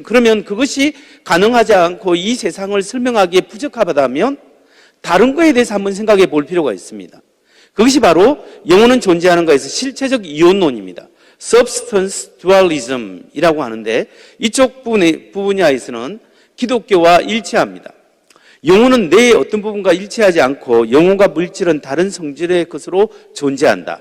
그러면 그것이 가능하지 않고 이 세상을 설명하기에 부적합하다면 다른 거에 대해서 한번 생각해 볼 필요가 있습니다. 그것이 바로 영혼은 존재하는 것에서 실체적 이혼론입니다. Substance Dualism이라고 하는데 이쪽 분야에서는 기독교와 일치합니다. 영혼은 뇌의 어떤 부분과 일치하지 않고 영혼과 물질은 다른 성질의 것으로 존재한다.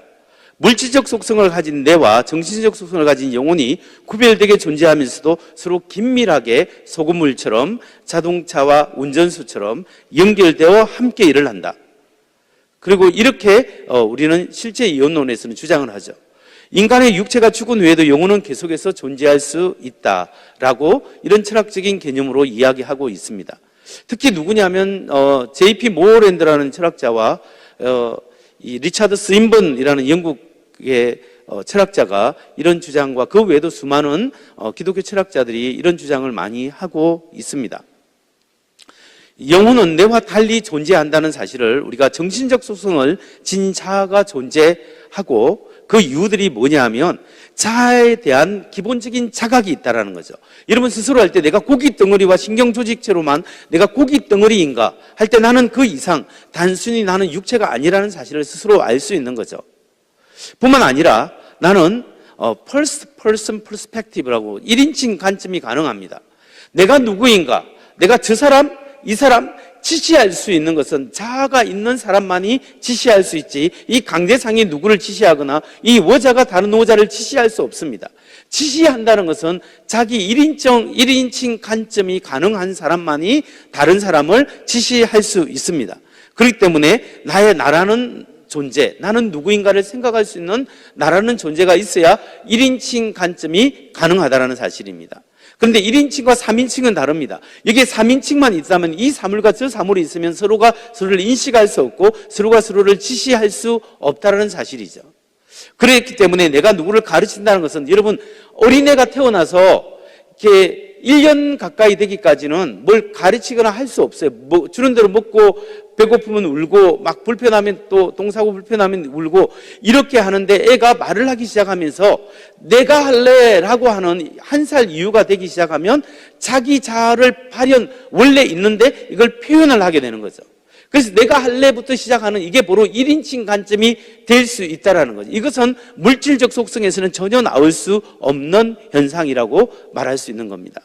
물질적 속성을 가진 뇌와 정신적 속성을 가진 영혼이 구별되게 존재하면서도 서로 긴밀하게 소금물처럼 자동차와 운전수처럼 연결되어 함께 일을 한다. 그리고 이렇게 우리는 실제 이혼론에서는 주장을 하죠. 인간의 육체가 죽은 후에도 영혼은 계속해서 존재할 수 있다라고 이런 철학적인 개념으로 이야기하고 있습니다. 특히 누구냐면 J.P. 모어랜드라는 철학자와 이 리차드 스윈번이라는 영국의 철학자가 이런 주장과 그 외에도 수많은 기독교 철학자들이 이런 주장을 많이 하고 있습니다. 영혼은 뇌와 달리 존재한다는 사실을 우리가 정신적 속성을 지닌 자아가 존재하고 그 이유들이 뭐냐 하면 자아에 대한 기본적인 자각이 있다는 거죠. 여러분 스스로 할 때 내가 고기 덩어리와 신경 조직체로만 내가 고기 덩어리인가 할 때 나는 그 이상 단순히 나는 육체가 아니라는 사실을 스스로 알 수 있는 거죠. 뿐만 아니라 나는 First Person Perspective라고 1인칭 관점이 가능합니다. 내가 누구인가, 내가 저 사람, 이 사람 지시할 수 있는 것은 자아가 있는 사람만이 지시할 수 있지 이 강대상이 누구를 지시하거나 이 워자가 다른 워자를 지시할 수 없습니다. 지시한다는 것은 자기 1인칭 관점이 가능한 사람만이 다른 사람을 지시할 수 있습니다. 그렇기 때문에 나라는 존재, 나는 누구인가를 생각할 수 있는 나라는 존재가 있어야 1인칭 관점이 가능하다는 사실입니다. 그런데 1인칭과 3인칭은 다릅니다. 이게 3인칭만 있다면 이 사물과 저 사물이 있으면 서로가 서로를 인식할 수 없고 서로가 서로를 지시할 수 없다는 사실이죠. 그렇기 때문에 내가 누구를 가르친다는 것은 여러분 어린애가 태어나서 이렇게 1년 가까이 되기까지는 뭘 가르치거나 할 수 없어요. 주는 대로 먹고 배고프면 울고 막 불편하면 또 똥 싸고 불편하면 울고 이렇게 하는데 애가 말을 하기 시작하면서 내가 할래라고 하는 1살 이후가 되기 시작하면 자기 자아를 원래 있는데 이걸 표현을 하게 되는 거죠. 그래서 내가 할래부터 시작하는 이게 바로 1인칭 관점이 될 수 있다는 거죠. 이것은 물질적 속성에서는 전혀 나올 수 없는 현상이라고 말할 수 있는 겁니다.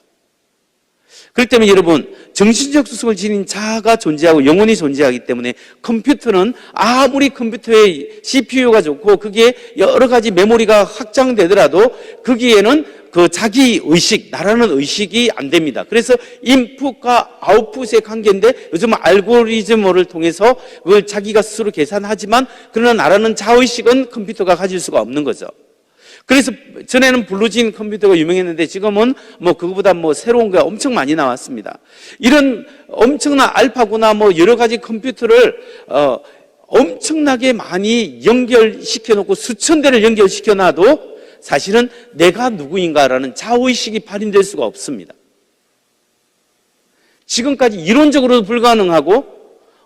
그렇기 때문에 여러분 정신적 속성을 지닌 자아가 존재하고 영혼이 존재하기 때문에 컴퓨터는 아무리 컴퓨터의 CPU가 좋고 그게 여러 가지 메모리가 확장되더라도 거기에는 그 자기 의식, 나라는 의식이 안 됩니다. 그래서 인풋과 아웃풋의 관계인데 요즘 알고리즘을 통해서 그걸 자기가 스스로 계산하지만 그러나 나라는 자의식은 컴퓨터가 가질 수가 없는 거죠. 그래서 전에는 블루진 컴퓨터가 유명했는데 지금은 그거보다 새로운 게 엄청 많이 나왔습니다. 이런 엄청난 알파고나 여러 가지 컴퓨터를 엄청나게 많이 연결시켜 놓고 수천 대를 연결시켜 놔도 사실은 내가 누구인가라는 자의식이 발현될 수가 없습니다. 지금까지 이론적으로도 불가능하고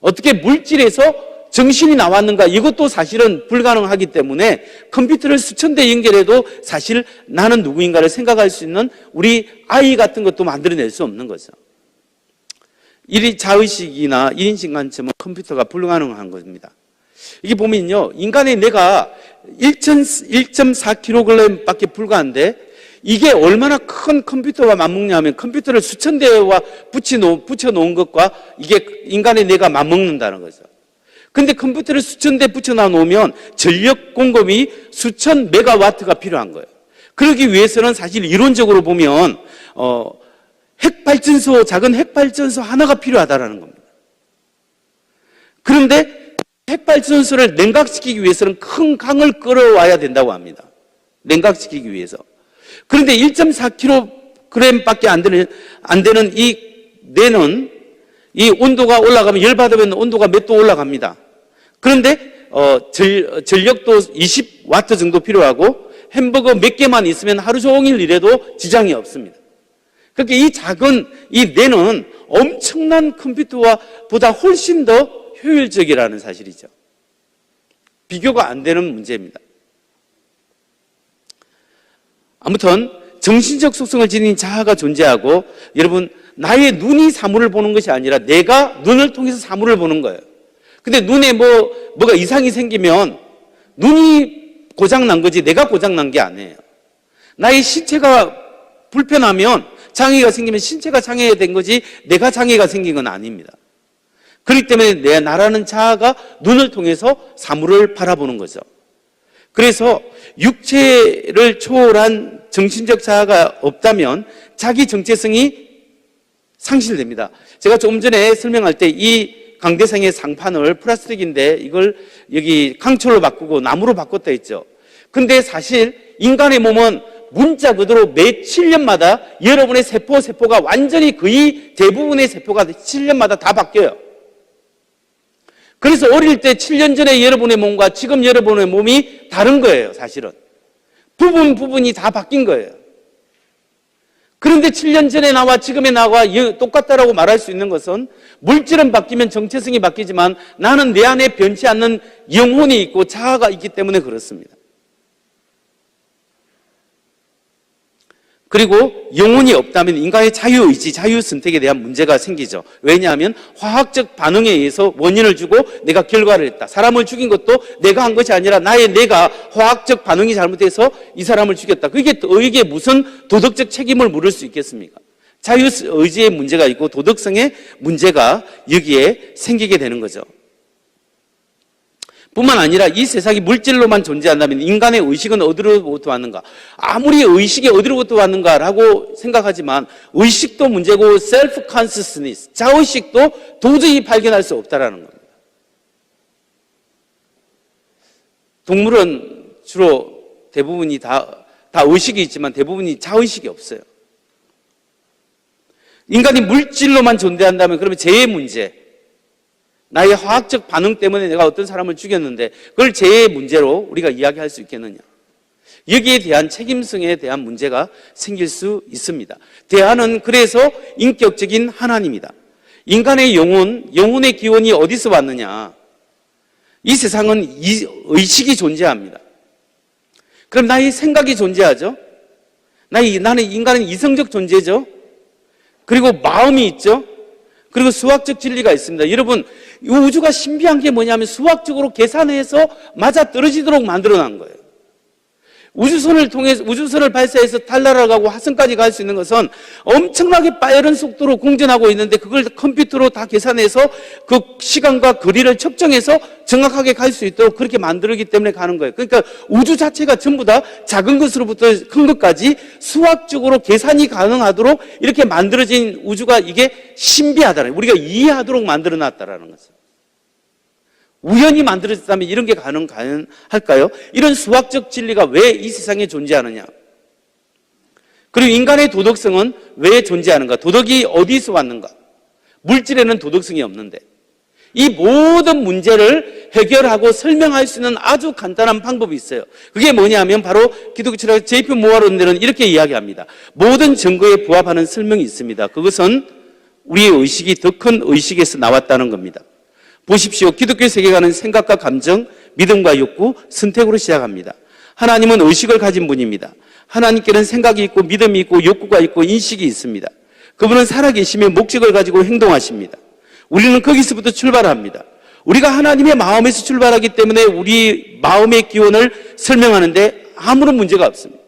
어떻게 물질에서 정신이 나왔는가 이것도 사실은 불가능하기 때문에 컴퓨터를 수천 대 연결해도 사실 나는 누구인가를 생각할 수 있는 우리 아이 같은 것도 만들어낼 수 없는 거죠. 자의식이나 1인칭 관점은 컴퓨터가 불가능한 겁니다. 이게 보면요, 인간의 뇌가 1.4kg 밖에 불과한데 이게 얼마나 큰 컴퓨터와 맞먹냐면 컴퓨터를 수천 대와 붙여놓은 것과 이게 인간의 뇌가 맞먹는다는 거죠. 근데 컴퓨터를 수천 대 붙여놔 놓으면 전력 공급이 수천 메가와트가 필요한 거예요. 그러기 위해서는 사실 이론적으로 보면 작은 핵발전소 하나가 필요하다라는 겁니다. 그런데 핵발전소를 냉각시키기 위해서는 큰 강을 끌어와야 된다고 합니다. 냉각시키기 위해서. 그런데 1.4kg밖에 안 되는 이 뇌는 이 온도가 올라가면 열받으면 온도가 몇 도 올라갑니다. 그런데 전력도 20와트 정도 필요하고 햄버거 몇 개만 있으면 하루 종일 일해도 지장이 없습니다. 그러니까 이 작은 이 뇌는 엄청난 컴퓨터와 보다 훨씬 더 효율적이라는 사실이죠. 비교가 안 되는 문제입니다. 아무튼 정신적 속성을 지닌 자아가 존재하고 여러분 나의 눈이 사물을 보는 것이 아니라 내가 눈을 통해서 사물을 보는 거예요. 근데 눈에 뭐가 이상이 생기면 눈이 고장난 거지 내가 고장난 게 아니에요. 나의 신체가 불편하면 장애가 생기면 신체가 장애된 거지 내가 장애가 생긴 건 아닙니다. 그렇기 때문에 나라는 자아가 눈을 통해서 사물을 바라보는 거죠. 그래서 육체를 초월한 정신적 자아가 없다면 자기 정체성이 상실됩니다. 제가 조금 전에 설명할 때 이 강대상의 상판을 플라스틱인데 이걸 여기 강철로 바꾸고 나무로 바꿨다 했죠. 근데 사실 인간의 몸은 문자 그대로 매 7년마다 여러분의 세포가 완전히 거의 대부분의 세포가 7년마다 다 바뀌어요. 그래서 어릴 때 7년 전에 여러분의 몸과 지금 여러분의 몸이 다른 거예요, 사실은. 부분이 다 바뀐 거예요. 그런데 7년 전에 나와 지금의 나와 똑같다라고 말할 수 있는 것은 물질은 바뀌면 정체성이 바뀌지만 나는 내 안에 변치 않는 영혼이 있고 자아가 있기 때문에 그렇습니다. 그리고 영혼이 없다면 인간의 자유의지, 자유선택에 대한 문제가 생기죠. 왜냐하면 화학적 반응에 의해서 원인을 주고 내가 결과를 했다. 사람을 죽인 것도 내가 한 것이 아니라 내가 화학적 반응이 잘못해서 이 사람을 죽였다. 그게 무슨 도덕적 책임을 물을 수 있겠습니까? 자유의지의 문제가 있고 도덕성의 문제가 여기에 생기게 되는 거죠. 뿐만 아니라 이 세상이 물질로만 존재한다면 인간의 의식은 어디로부터 왔는가? 아무리 의식이 어디로부터 왔는가라고 생각하지만 의식도 문제고 self-consciousness, 자의식도 도저히 발견할 수 없다라는 겁니다. 동물은 주로 대부분이 다 의식이 있지만 대부분이 자의식이 없어요. 인간이 물질로만 존재한다면 그러면 재해 문제, 나의 화학적 반응 때문에 내가 어떤 사람을 죽였는데 그걸 재해의 문제로 우리가 이야기할 수 있겠느냐. 여기에 대한 책임성에 대한 문제가 생길 수 있습니다. 대안은 그래서 인격적인 하나님이다. 인간의 영혼의 기원이 어디서 왔느냐. 이 세상은 의식이 존재합니다. 그럼 나의 생각이 존재하죠. 나는 인간은 이성적 존재죠. 그리고 마음이 있죠. 그리고 수학적 진리가 있습니다. 여러분, 이 우주가 신비한 게 뭐냐면 수학적으로 계산해서 맞아떨어지도록 만들어놓은 거예요. 우주선을 발사해서 달나라를 가고 화성까지 갈 수 있는 것은 엄청나게 빠른 속도로 공전하고 있는데 그걸 컴퓨터로 다 계산해서 그 시간과 거리를 측정해서 정확하게 갈 수 있도록 그렇게 만들기 때문에 가는 거예요. 그러니까 우주 자체가 전부 다 작은 것으로부터 큰 것까지 수학적으로 계산이 가능하도록 이렇게 만들어진 우주가 이게 신비하다는 거예요. 우리가 이해하도록 만들어 놨다라는 거죠. 우연히 만들어졌다면 이런 게 가능할까요? 이런 수학적 진리가 왜 이 세상에 존재하느냐? 그리고 인간의 도덕성은 왜 존재하는가? 도덕이 어디서 왔는가? 물질에는 도덕성이 없는데 이 모든 문제를 해결하고 설명할 수 있는 아주 간단한 방법이 있어요. 그게 뭐냐면 바로 기독교 철학 제이피 모어론들은 이렇게 이야기합니다. 모든 증거에 부합하는 설명이 있습니다. 그것은 우리의 의식이 더 큰 의식에서 나왔다는 겁니다. 보십시오. 기독교 세계관은 생각과 감정, 믿음과 욕구, 선택으로 시작합니다. 하나님은 의식을 가진 분입니다. 하나님께는 생각이 있고 믿음이 있고 욕구가 있고 인식이 있습니다. 그분은 살아계시며 목적을 가지고 행동하십니다. 우리는 거기서부터 출발합니다. 우리가 하나님의 마음에서 출발하기 때문에 우리 마음의 기원을 설명하는데 아무런 문제가 없습니다.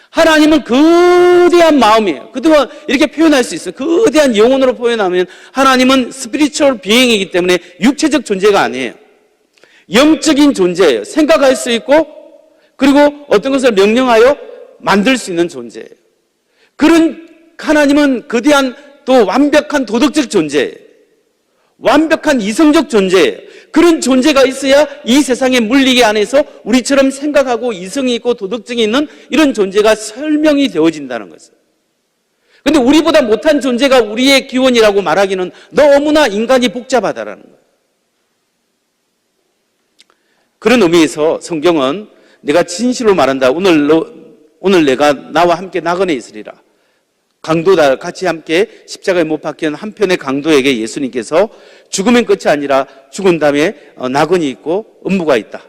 하나님은 거대한 마음이에요. 그동안 이렇게 표현할 수 있어요. 거대한 영혼으로 표현하면 하나님은 스피리추얼 비잉이기 때문에 육체적 존재가 아니에요. 영적인 존재예요. 생각할 수 있고 그리고 어떤 것을 명령하여 만들 수 있는 존재예요. 그런 하나님은 거대한 또 완벽한 도덕적 존재예요. 완벽한 이성적 존재예요. 그런 존재가 있어야 이 세상의 물리계 안에서 우리처럼 생각하고 이성이 있고 도덕성이 있는 이런 존재가 설명이 되어진다는 거죠. 그런데 우리보다 못한 존재가 우리의 기원이라고 말하기는 너무나 인간이 복잡하다라는 거예요. 그런 의미에서 성경은 내가 진실로 말한다. 오늘 내가 나와 함께 낙원에 있으리라. 강도다 같이 함께 십자가에 못 박힌 한 편의 강도에게 예수님께서 죽으면 끝이 아니라 죽은 다음에 낙원이 있고 음부가 있다.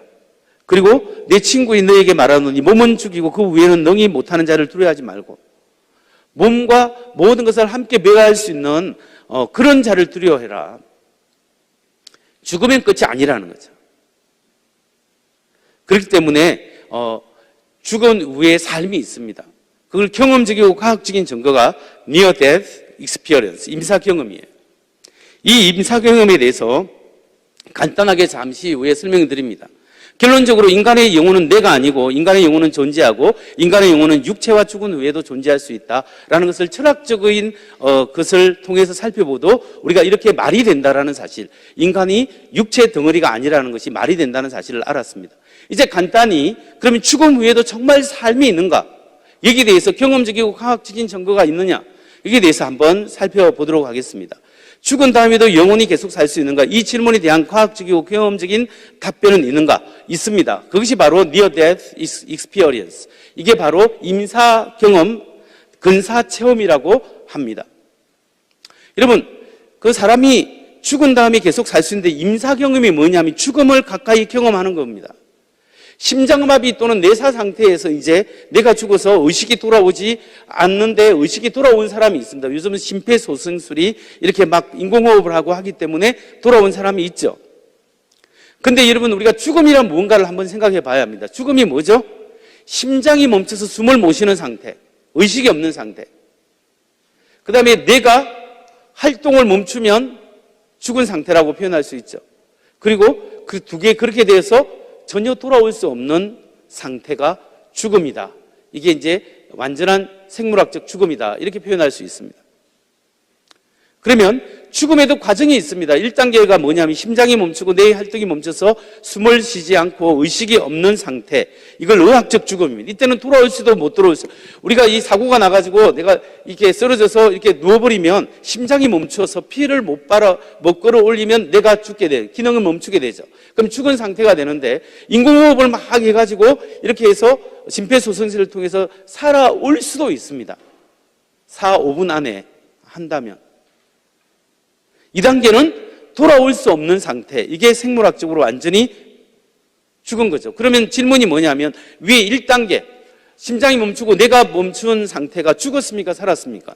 그리고 내 친구인 너에게 말하노니 몸은 죽이고 그 위에는 능히 못하는 자를 두려워하지 말고 몸과 모든 것을 함께 매할 수 있는 그런 자를 두려워해라. 죽으면 끝이 아니라는 거죠. 그렇기 때문에 죽은 후에 삶이 있습니다. 그걸 경험적이고 과학적인 증거가 Near Death Experience, 임사경험이에요. 이 임사경험에 대해서 간단하게 잠시 후에 설명드립니다. 결론적으로 인간의 영혼은 내가 아니고 인간의 영혼은 존재하고 인간의 영혼은 육체와 죽은 후에도 존재할 수 있다라는 것을 철학적인 것을 통해서 살펴보도 우리가 이렇게 말이 된다라는 사실, 인간이 육체 덩어리가 아니라는 것이 말이 된다는 사실을 알았습니다. 이제 간단히 그러면 죽음 후에도 정말 삶이 있는가? 여기에 대해서 경험적이고 과학적인 증거가 있느냐? 여기에 대해서 한번 살펴보도록 하겠습니다. 죽은 다음에도 영원히 계속 살 수 있는가? 이 질문에 대한 과학적이고 경험적인 답변은 있는가? 있습니다. 그것이 바로 Near Death Experience. 이게 바로 임사 경험, 근사 체험이라고 합니다. 여러분, 그 사람이 죽은 다음에 계속 살 수 있는데 임사 경험이 뭐냐면 죽음을 가까이 경험하는 겁니다. 심장마비 또는 내사 상태에서 이제 내가 죽어서 의식이 돌아오지 않는데 의식이 돌아온 사람이 있습니다. 요즘은 심폐소생술이 이렇게 막 인공호흡을 하고 하기 때문에 돌아온 사람이 있죠. 근데 여러분, 우리가 죽음이란 무언가를 한번 생각해 봐야 합니다. 죽음이 뭐죠? 심장이 멈춰서 숨을 못 쉬는 상태, 의식이 없는 상태. 그 다음에 내가 활동을 멈추면 죽은 상태라고 표현할 수 있죠. 그리고 그 두 개 그렇게 돼서 전혀 돌아올 수 없는 상태가 죽음이다. 이게 이제 완전한 생물학적 죽음이다. 이렇게 표현할 수 있습니다. 그러면 죽음에도 과정이 있습니다. 1단계가 뭐냐면 심장이 멈추고 뇌의 활동이 멈춰서 숨을 쉬지 않고 의식이 없는 상태. 이걸 의학적 죽음입니다. 이때는 돌아올 수도 못 돌아올 수. 우리가 이 사고가 나가지고 내가 이렇게 쓰러져서 이렇게 누워버리면 심장이 멈춰서 피를 못 끌어올리면 내가 죽게 돼. 기능을 멈추게 되죠. 그럼 죽은 상태가 되는데 인공호흡을 막 해가지고 이렇게 해서 심폐소생술을 통해서 살아올 수도 있습니다. 4, 5분 안에 한다면. 2단계는 돌아올 수 없는 상태. 이게 생물학적으로 완전히 죽은 거죠. 그러면 질문이 뭐냐면 위에 1단계 심장이 멈추고 내가 멈춘 상태가 죽었습니까? 살았습니까?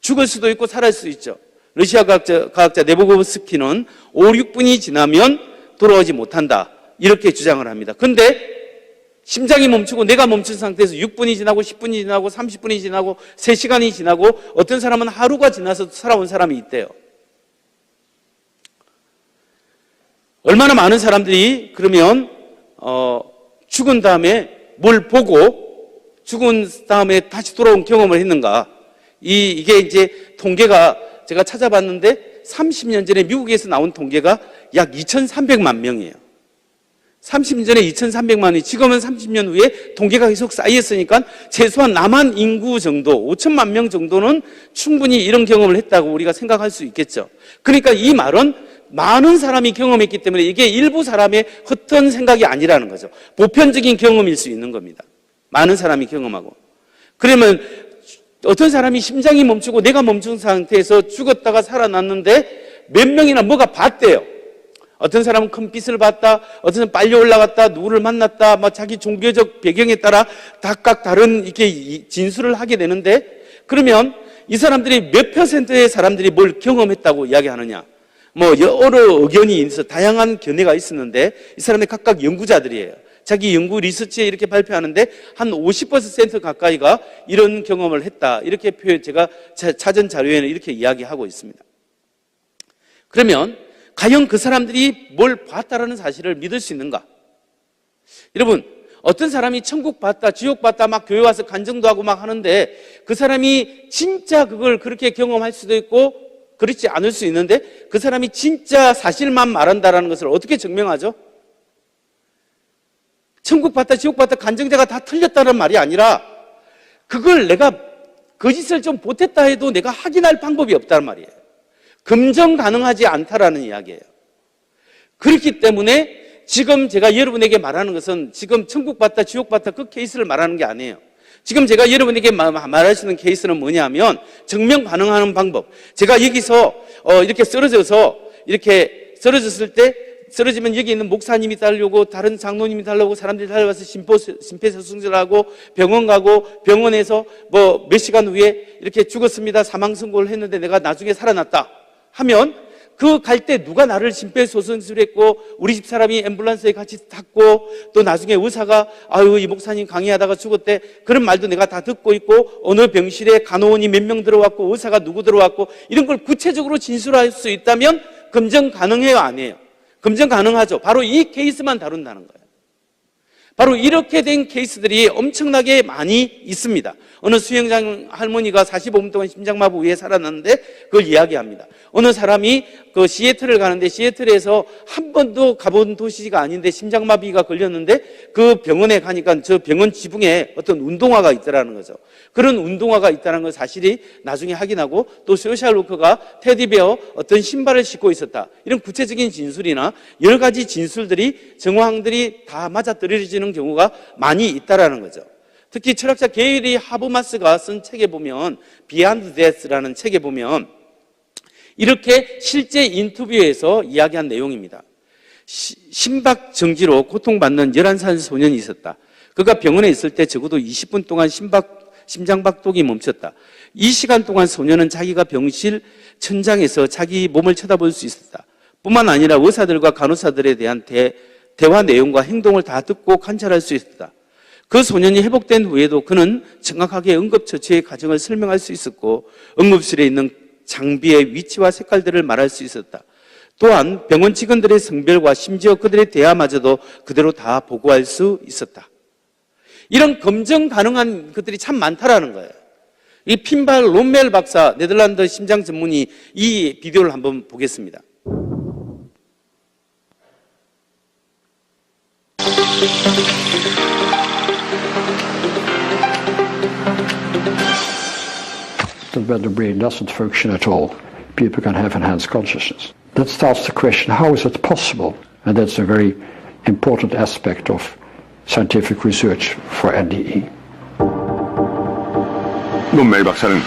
죽을 수도 있고 살아날 수 있죠. 러시아 과학자 네보고스키는 5, 6분이 지나면 돌아오지 못한다. 이렇게 주장을 합니다. 근데 심장이 멈추고 내가 멈춘 상태에서 6분이 지나고 10분이 지나고 30분이 지나고 3시간이 지나고 어떤 사람은 하루가 지나서 살아온 사람이 있대요. 얼마나 많은 사람들이 그러면 죽은 다음에 뭘 보고 죽은 다음에 다시 돌아온 경험을 했는가? 이게 이제 통계가 제가 찾아봤는데 30년 전에 미국에서 나온 통계가 약 2,300만 명이에요. 30년 전에 2,300만이 지금은 30년 후에 통계가 계속 쌓였으니까 최소한 남한 인구 정도 5천만 명 정도는 충분히 이런 경험을 했다고 우리가 생각할 수 있겠죠. 그러니까 이 말은 많은 사람이 경험했기 때문에 이게 일부 사람의 헛된 생각이 아니라는 거죠. 보편적인 경험일 수 있는 겁니다. 많은 사람이 경험하고. 그러면 어떤 사람이 심장이 멈추고 내가 멈춘 상태에서 죽었다가 살아났는데 몇 명이나 뭐가 봤대요. 어떤 사람은 큰 빛을 봤다, 어떤 사람은 빨리 올라갔다, 누구를 만났다, 막 자기 종교적 배경에 따라 각각 다른 이렇게 진술을 하게 되는데, 그러면 이 사람들이 몇 %의 사람들이 뭘 경험했다고 이야기하느냐? 뭐 여러 의견이 있어 다양한 견해가 있었는데 이 사람의 각각 연구자들이에요. 자기 연구 리서치에 이렇게 발표하는데 한 50% 가까이가 이런 경험을 했다. 이렇게 제가 찾은 자료에는 이렇게 이야기하고 있습니다. 그러면 과연 그 사람들이 뭘 봤다라는 사실을 믿을 수 있는가? 여러분, 어떤 사람이 천국 봤다, 지옥 봤다, 막 교회 와서 간증도 하고 막 하는데 그 사람이 진짜 그걸 그렇게 경험할 수도 있고 그렇지 않을 수 있는데 그 사람이 진짜 사실만 말한다라는 것을 어떻게 증명하죠? 천국 봤다, 지옥 봤다, 간증자가 다 틀렸다는 말이 아니라 그걸 내가 거짓을 좀 보탰다 해도 내가 확인할 방법이 없다는 말이에요. 검증 가능하지 않다라는 이야기예요. 그렇기 때문에 지금 제가 여러분에게 말하는 것은 지금 천국 봤다, 지옥 봤다 그 케이스를 말하는 게 아니에요. 지금 제가 여러분에게 말하시는 케이스는 뭐냐면 증명 가능한 방법. 제가 여기서 이렇게 이렇게 쓰러졌을 때 쓰러지면 여기 있는 목사님이 달려오고 다른 장로님이 달려오고 사람들이 달려와서 심폐소생술하고 병원 가고 병원에서 뭐 몇 시간 후에 이렇게 죽었습니다. 사망 선고를 했는데 내가 나중에 살아났다 하면 그 갈 때 누가 나를 심폐소생술했고 우리 집 사람이 앰뷸런스에 같이 탔고 또 나중에 의사가 아유 이 목사님 강의하다가 죽었대 그런 말도 내가 다 듣고 있고 어느 병실에 간호원이 몇 명 들어왔고 의사가 누구 들어왔고 이런 걸 구체적으로 진술할 수 있다면 검증 가능해요? 아니에요? 검증 가능하죠. 바로 이 케이스만 다룬다는 거예요. 바로 이렇게 된 케이스들이 엄청나게 많이 있습니다. 어느 수영장 할머니가 45분 동안 심장마비 위에 살아났는데 그걸 이야기합니다. 어느 사람이 그 시애틀을 가는데 시애틀에서 한 번도 가본 도시가 아닌데 심장마비가 걸렸는데 그 병원에 가니까 저 병원 지붕에 어떤 운동화가 있더라는 거죠. 그런 운동화가 있다는 걸 사실이 나중에 확인하고 또 소셜워커가 테디베어 어떤 신발을 신고 있었다. 이런 구체적인 진술이나 여러 가지 진술들이 정황들이 다 맞아떨어지는 경우가 많이 있다라는 거죠. 특히 철학자 게이리 하버마스가 쓴 책에 보면 Beyond Death라는 책에 보면 이렇게 실제 인터뷰에서 이야기한 내용입니다. 심박정지로 고통받는 11살 소년이 있었다. 그가 병원에 있을 때 적어도 20분 동안 심장박동이 멈췄다. 이 시간 동안 소년은 자기가 병실 천장에서 자기 몸을 쳐다볼 수 있었다. 뿐만 아니라 의사들과 간호사들에 대한 대화 내용과 행동을 다 듣고 관찰할 수 있었다. 그 소년이 회복된 후에도 그는 정확하게 응급처치의 과정을 설명할 수 있었고 응급실에 있는 장비의 위치와 색깔들을 말할 수 있었다. 또한 병원 직원들의 성별과 심지어 그들의 대화마저도 그대로 다 보고할 수 있었다. 이런 검증 가능한 것들이 참 많다라는 거예요. 이 핀발 롬멜 박사, 네덜란드 심장 전문의 이 비디오를 한번 보겠습니다. When the brain doesn't function at all, people can have enhanced consciousness. That starts the question, how is it possible? And that's a very important aspect of scientific research for NDE. 롬멜 박사는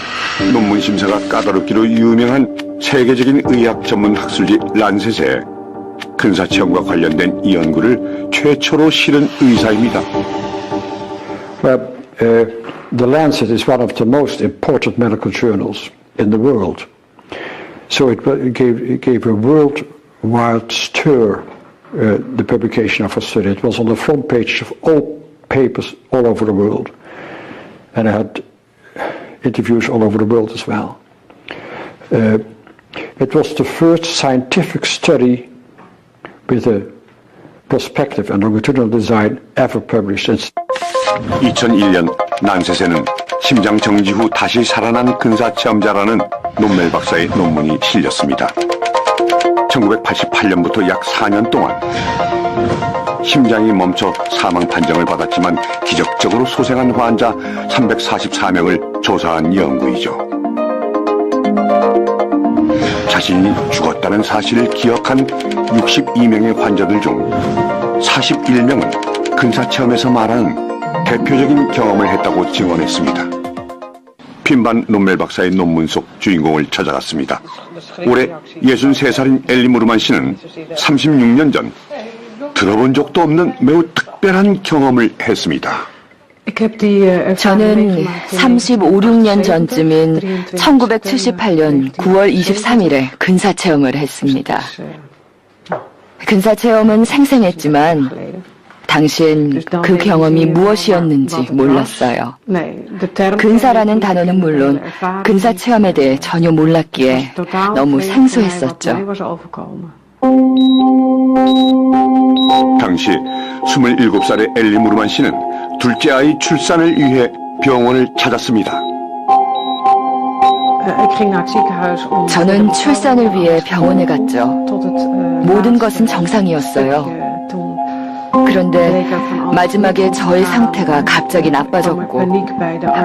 논문 심사가 까다롭기로 유명한 세계적인 의학 전문 학술지 란셋에 근사체험과 관련된 이 연구를 최초로 실은 의사입니다. Well, the Lancet is one of the most important medical journals in the world. So it gave a worldwide stir, the publication of a study. It was on the front page of all papers all over the world. And I had interviews all over the world as well. It was the first scientific study with a prospective and longitudinal design ever published. 2001년 란셋에는 심장 정지 후 다시 살아난 근사체험자라는 롬멜 박사의 논문이 실렸습니다. 1988년부터 약 4년 동안 심장이 멈춰 사망 판정을 받았지만 기적적으로 소생한 환자 344명을 조사한 연구이죠. 자신이 죽었다는 사실을 기억한 62명의 환자들 중 41명은 근사체험에서 말하는 대표적인 경험을 했다고 증언했습니다. 핀반 롬멜 박사의 논문 속 주인공을 찾아갔습니다. 올해 63살인 엘리 무르만 씨는 36년 전 들어본 적도 없는 매우 특별한 경험을 했습니다. 저는 35, 6년 전쯤인 1978년 9월 23일에 근사체험을 했습니다. 근사체험은 생생했지만 당시엔 그 경험이 무엇이었는지 몰랐어요. 근사라는 단어는 물론 근사체험에 대해 전혀 몰랐기에 너무 생소했었죠. 당시 27살의 엘리 무르만 씨는 둘째 아이 출산을 위해 병원을 찾았습니다. 저는 출산을 위해 병원에 갔죠. 모든 것은 정상이었어요. 그런데 마지막에 저의 상태가 갑자기 나빠졌고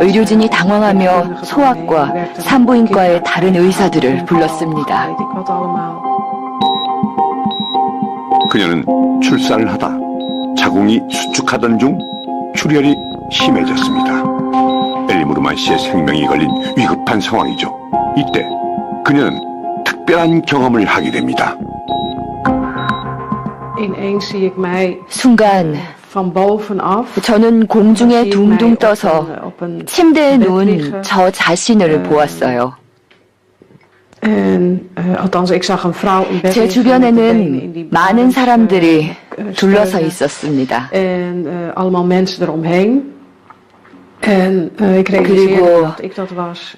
의료진이 당황하며 소아과, 산부인과의 다른 의사들을 불렀습니다. 그녀는 출산을 하다 자궁이 수축하던 중 출혈이 심해졌습니다. 엘리 무르만 씨의 생명이 걸린 위급한 상황이죠. 이때 그녀는 특별한 경험을 하게 됩니다. 순간 저는 공중에 둥둥 떠서 침대에 누운 저 자신을 보았어요. 제 주변에는 많은 사람들이 둘러서 있었습니다. 그리고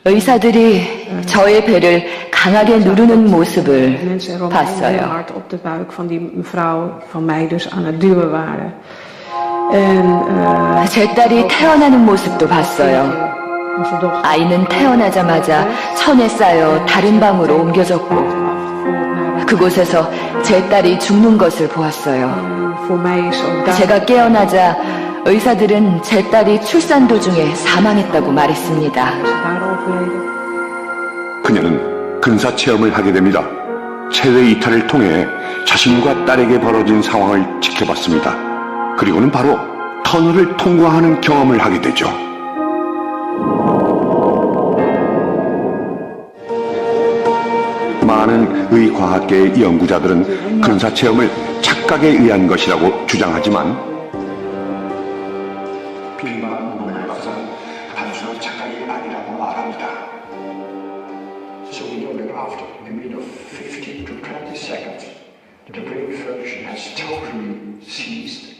의사들이 저의 배를 강하게 누르는 모습을 봤어요. 제 딸이 태어나는 모습도 봤어요. 아이는 태어나자마자 천에 쌓여 다른 방으로 옮겨졌고 그곳에서 제 딸이 죽는 것을 보았어요. 제가 깨어나자 의사들은 제 딸이 출산 도중에 사망했다고 말했습니다. 그녀는 근사 체험을 하게 됩니다. 체외 이탈을 통해 자신과 딸에게 벌어진 상황을 지켜봤습니다. 그리고는 바로 터널을 통과하는 경험을 하게 되죠. 많은 의과학계의 연구자들은 근사 체험을 착각에 의한 것이라고 주장하지만 빈만 노멜 박사는 단순한 착각이 아니라고 말합니다. So we know that after a minute of 15 to 20 seconds, the brain function has totally ceased.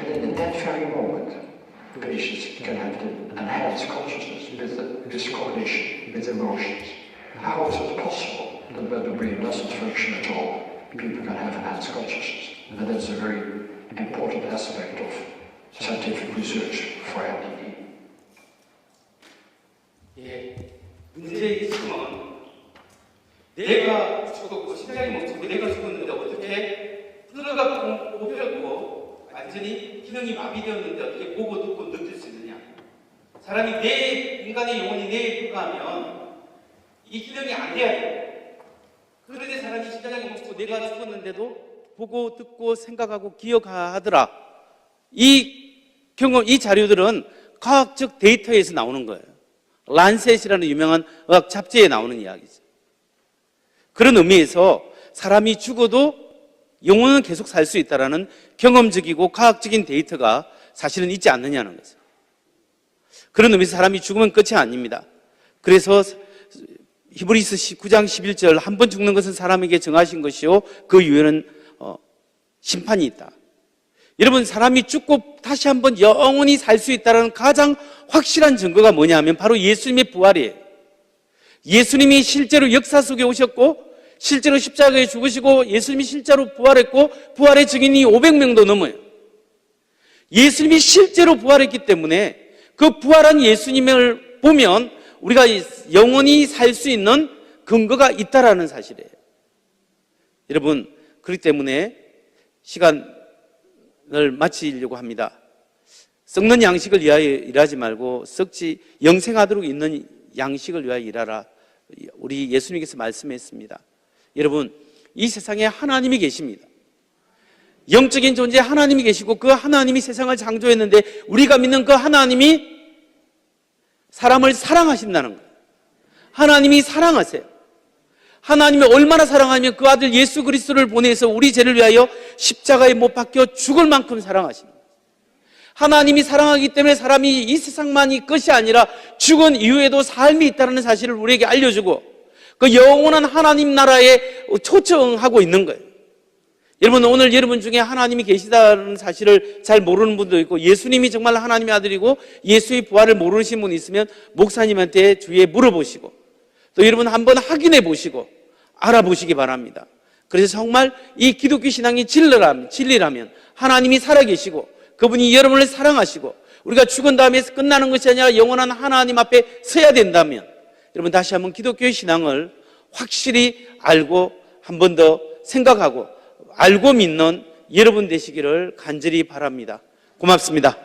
And in that very moment, patients can have the enhanced consciousness with this coordination with emotions. How is it possible that when the brain doesn't function at all, people can have enhanced consciousness? And that's a very important aspect of scientific research for MDD. 문제의 핵심은 내가 죽었고 심장이 멈추고 내가 죽었는데 어떻게 플러가 뽑혔고 완전히 기능이 마비되었는데 어떻게 보고 듣고 느낄 수 있느냐. 사람이 인간의 영혼이 뇌에 불과하면 이 기능이 안 돼야 돼. 그런데 사람이 심장이 멈추고 내가 죽었는데도 보고 듣고 생각하고 기억하더라. 이 경험, 이 자료들은 과학적 데이터에서 나오는 거예요. 란셋이라는 유명한 의학 잡지에 나오는 이야기죠. 그런 의미에서 사람이 죽어도 영혼은 계속 살 수 있다는 경험적이고 과학적인 데이터가 사실은 있지 않느냐는 거죠. 그런 의미에서 사람이 죽으면 끝이 아닙니다. 그래서 히브리서 9장 11절 한 번 죽는 것은 사람에게 정하신 것이요 그 이후에는 심판이 있다. 여러분, 사람이 죽고 다시 한번 영원히 살 수 있다는 가장 확실한 증거가 뭐냐 하면 바로 예수님의 부활이에요. 예수님이 실제로 역사 속에 오셨고 실제로 십자가에 죽으시고 예수님이 실제로 부활했고 부활의 증인이 500명도 넘어요. 예수님이 실제로 부활했기 때문에 그 부활한 예수님을 보면 우리가 영원히 살 수 있는 근거가 있다라는 사실이에요. 여러분, 그렇기 때문에 시간을 마치려고 합니다. 썩는 양식을 위하여 일하지 말고 썩지 영생하도록 있는 양식을 위하여 일하라. 우리 예수님께서 말씀했습니다. 여러분, 이 세상에 하나님이 계십니다. 영적인 존재 하나님이 계시고 그 하나님이 세상을 창조했는데 우리가 믿는 그 하나님이 사람을 사랑하신다는 거예요. 하나님이 사랑하세요. 하나님이 얼마나 사랑하면 그 아들 예수 그리스도를 보내서 우리 죄를 위하여 십자가에 못 박혀 죽을 만큼 사랑하십니다. 하나님이 사랑하기 때문에 사람이 이 세상만이 것이 아니라 죽은 이후에도 삶이 있다는 사실을 우리에게 알려주고 그 영원한 하나님 나라에 초청하고 있는 거예요. 여러분, 오늘 여러분 중에 하나님이 계시다는 사실을 잘 모르는 분도 있고 예수님이 정말 하나님의 아들이고 예수의 부활을 모르신 분이 있으면 목사님한테 주위에 물어보시고 또 여러분 한번 확인해 보시고 알아보시기 바랍니다. 그래서 정말 이 기독교 신앙이 진리라면 하나님이 살아계시고 그분이 여러분을 사랑하시고 우리가 죽은 다음에 끝나는 것이 아니라 영원한 하나님 앞에 서야 된다면 여러분 다시 한번 기독교의 신앙을 확실히 알고 한 번 더 생각하고 알고 믿는 여러분 되시기를 간절히 바랍니다. 고맙습니다.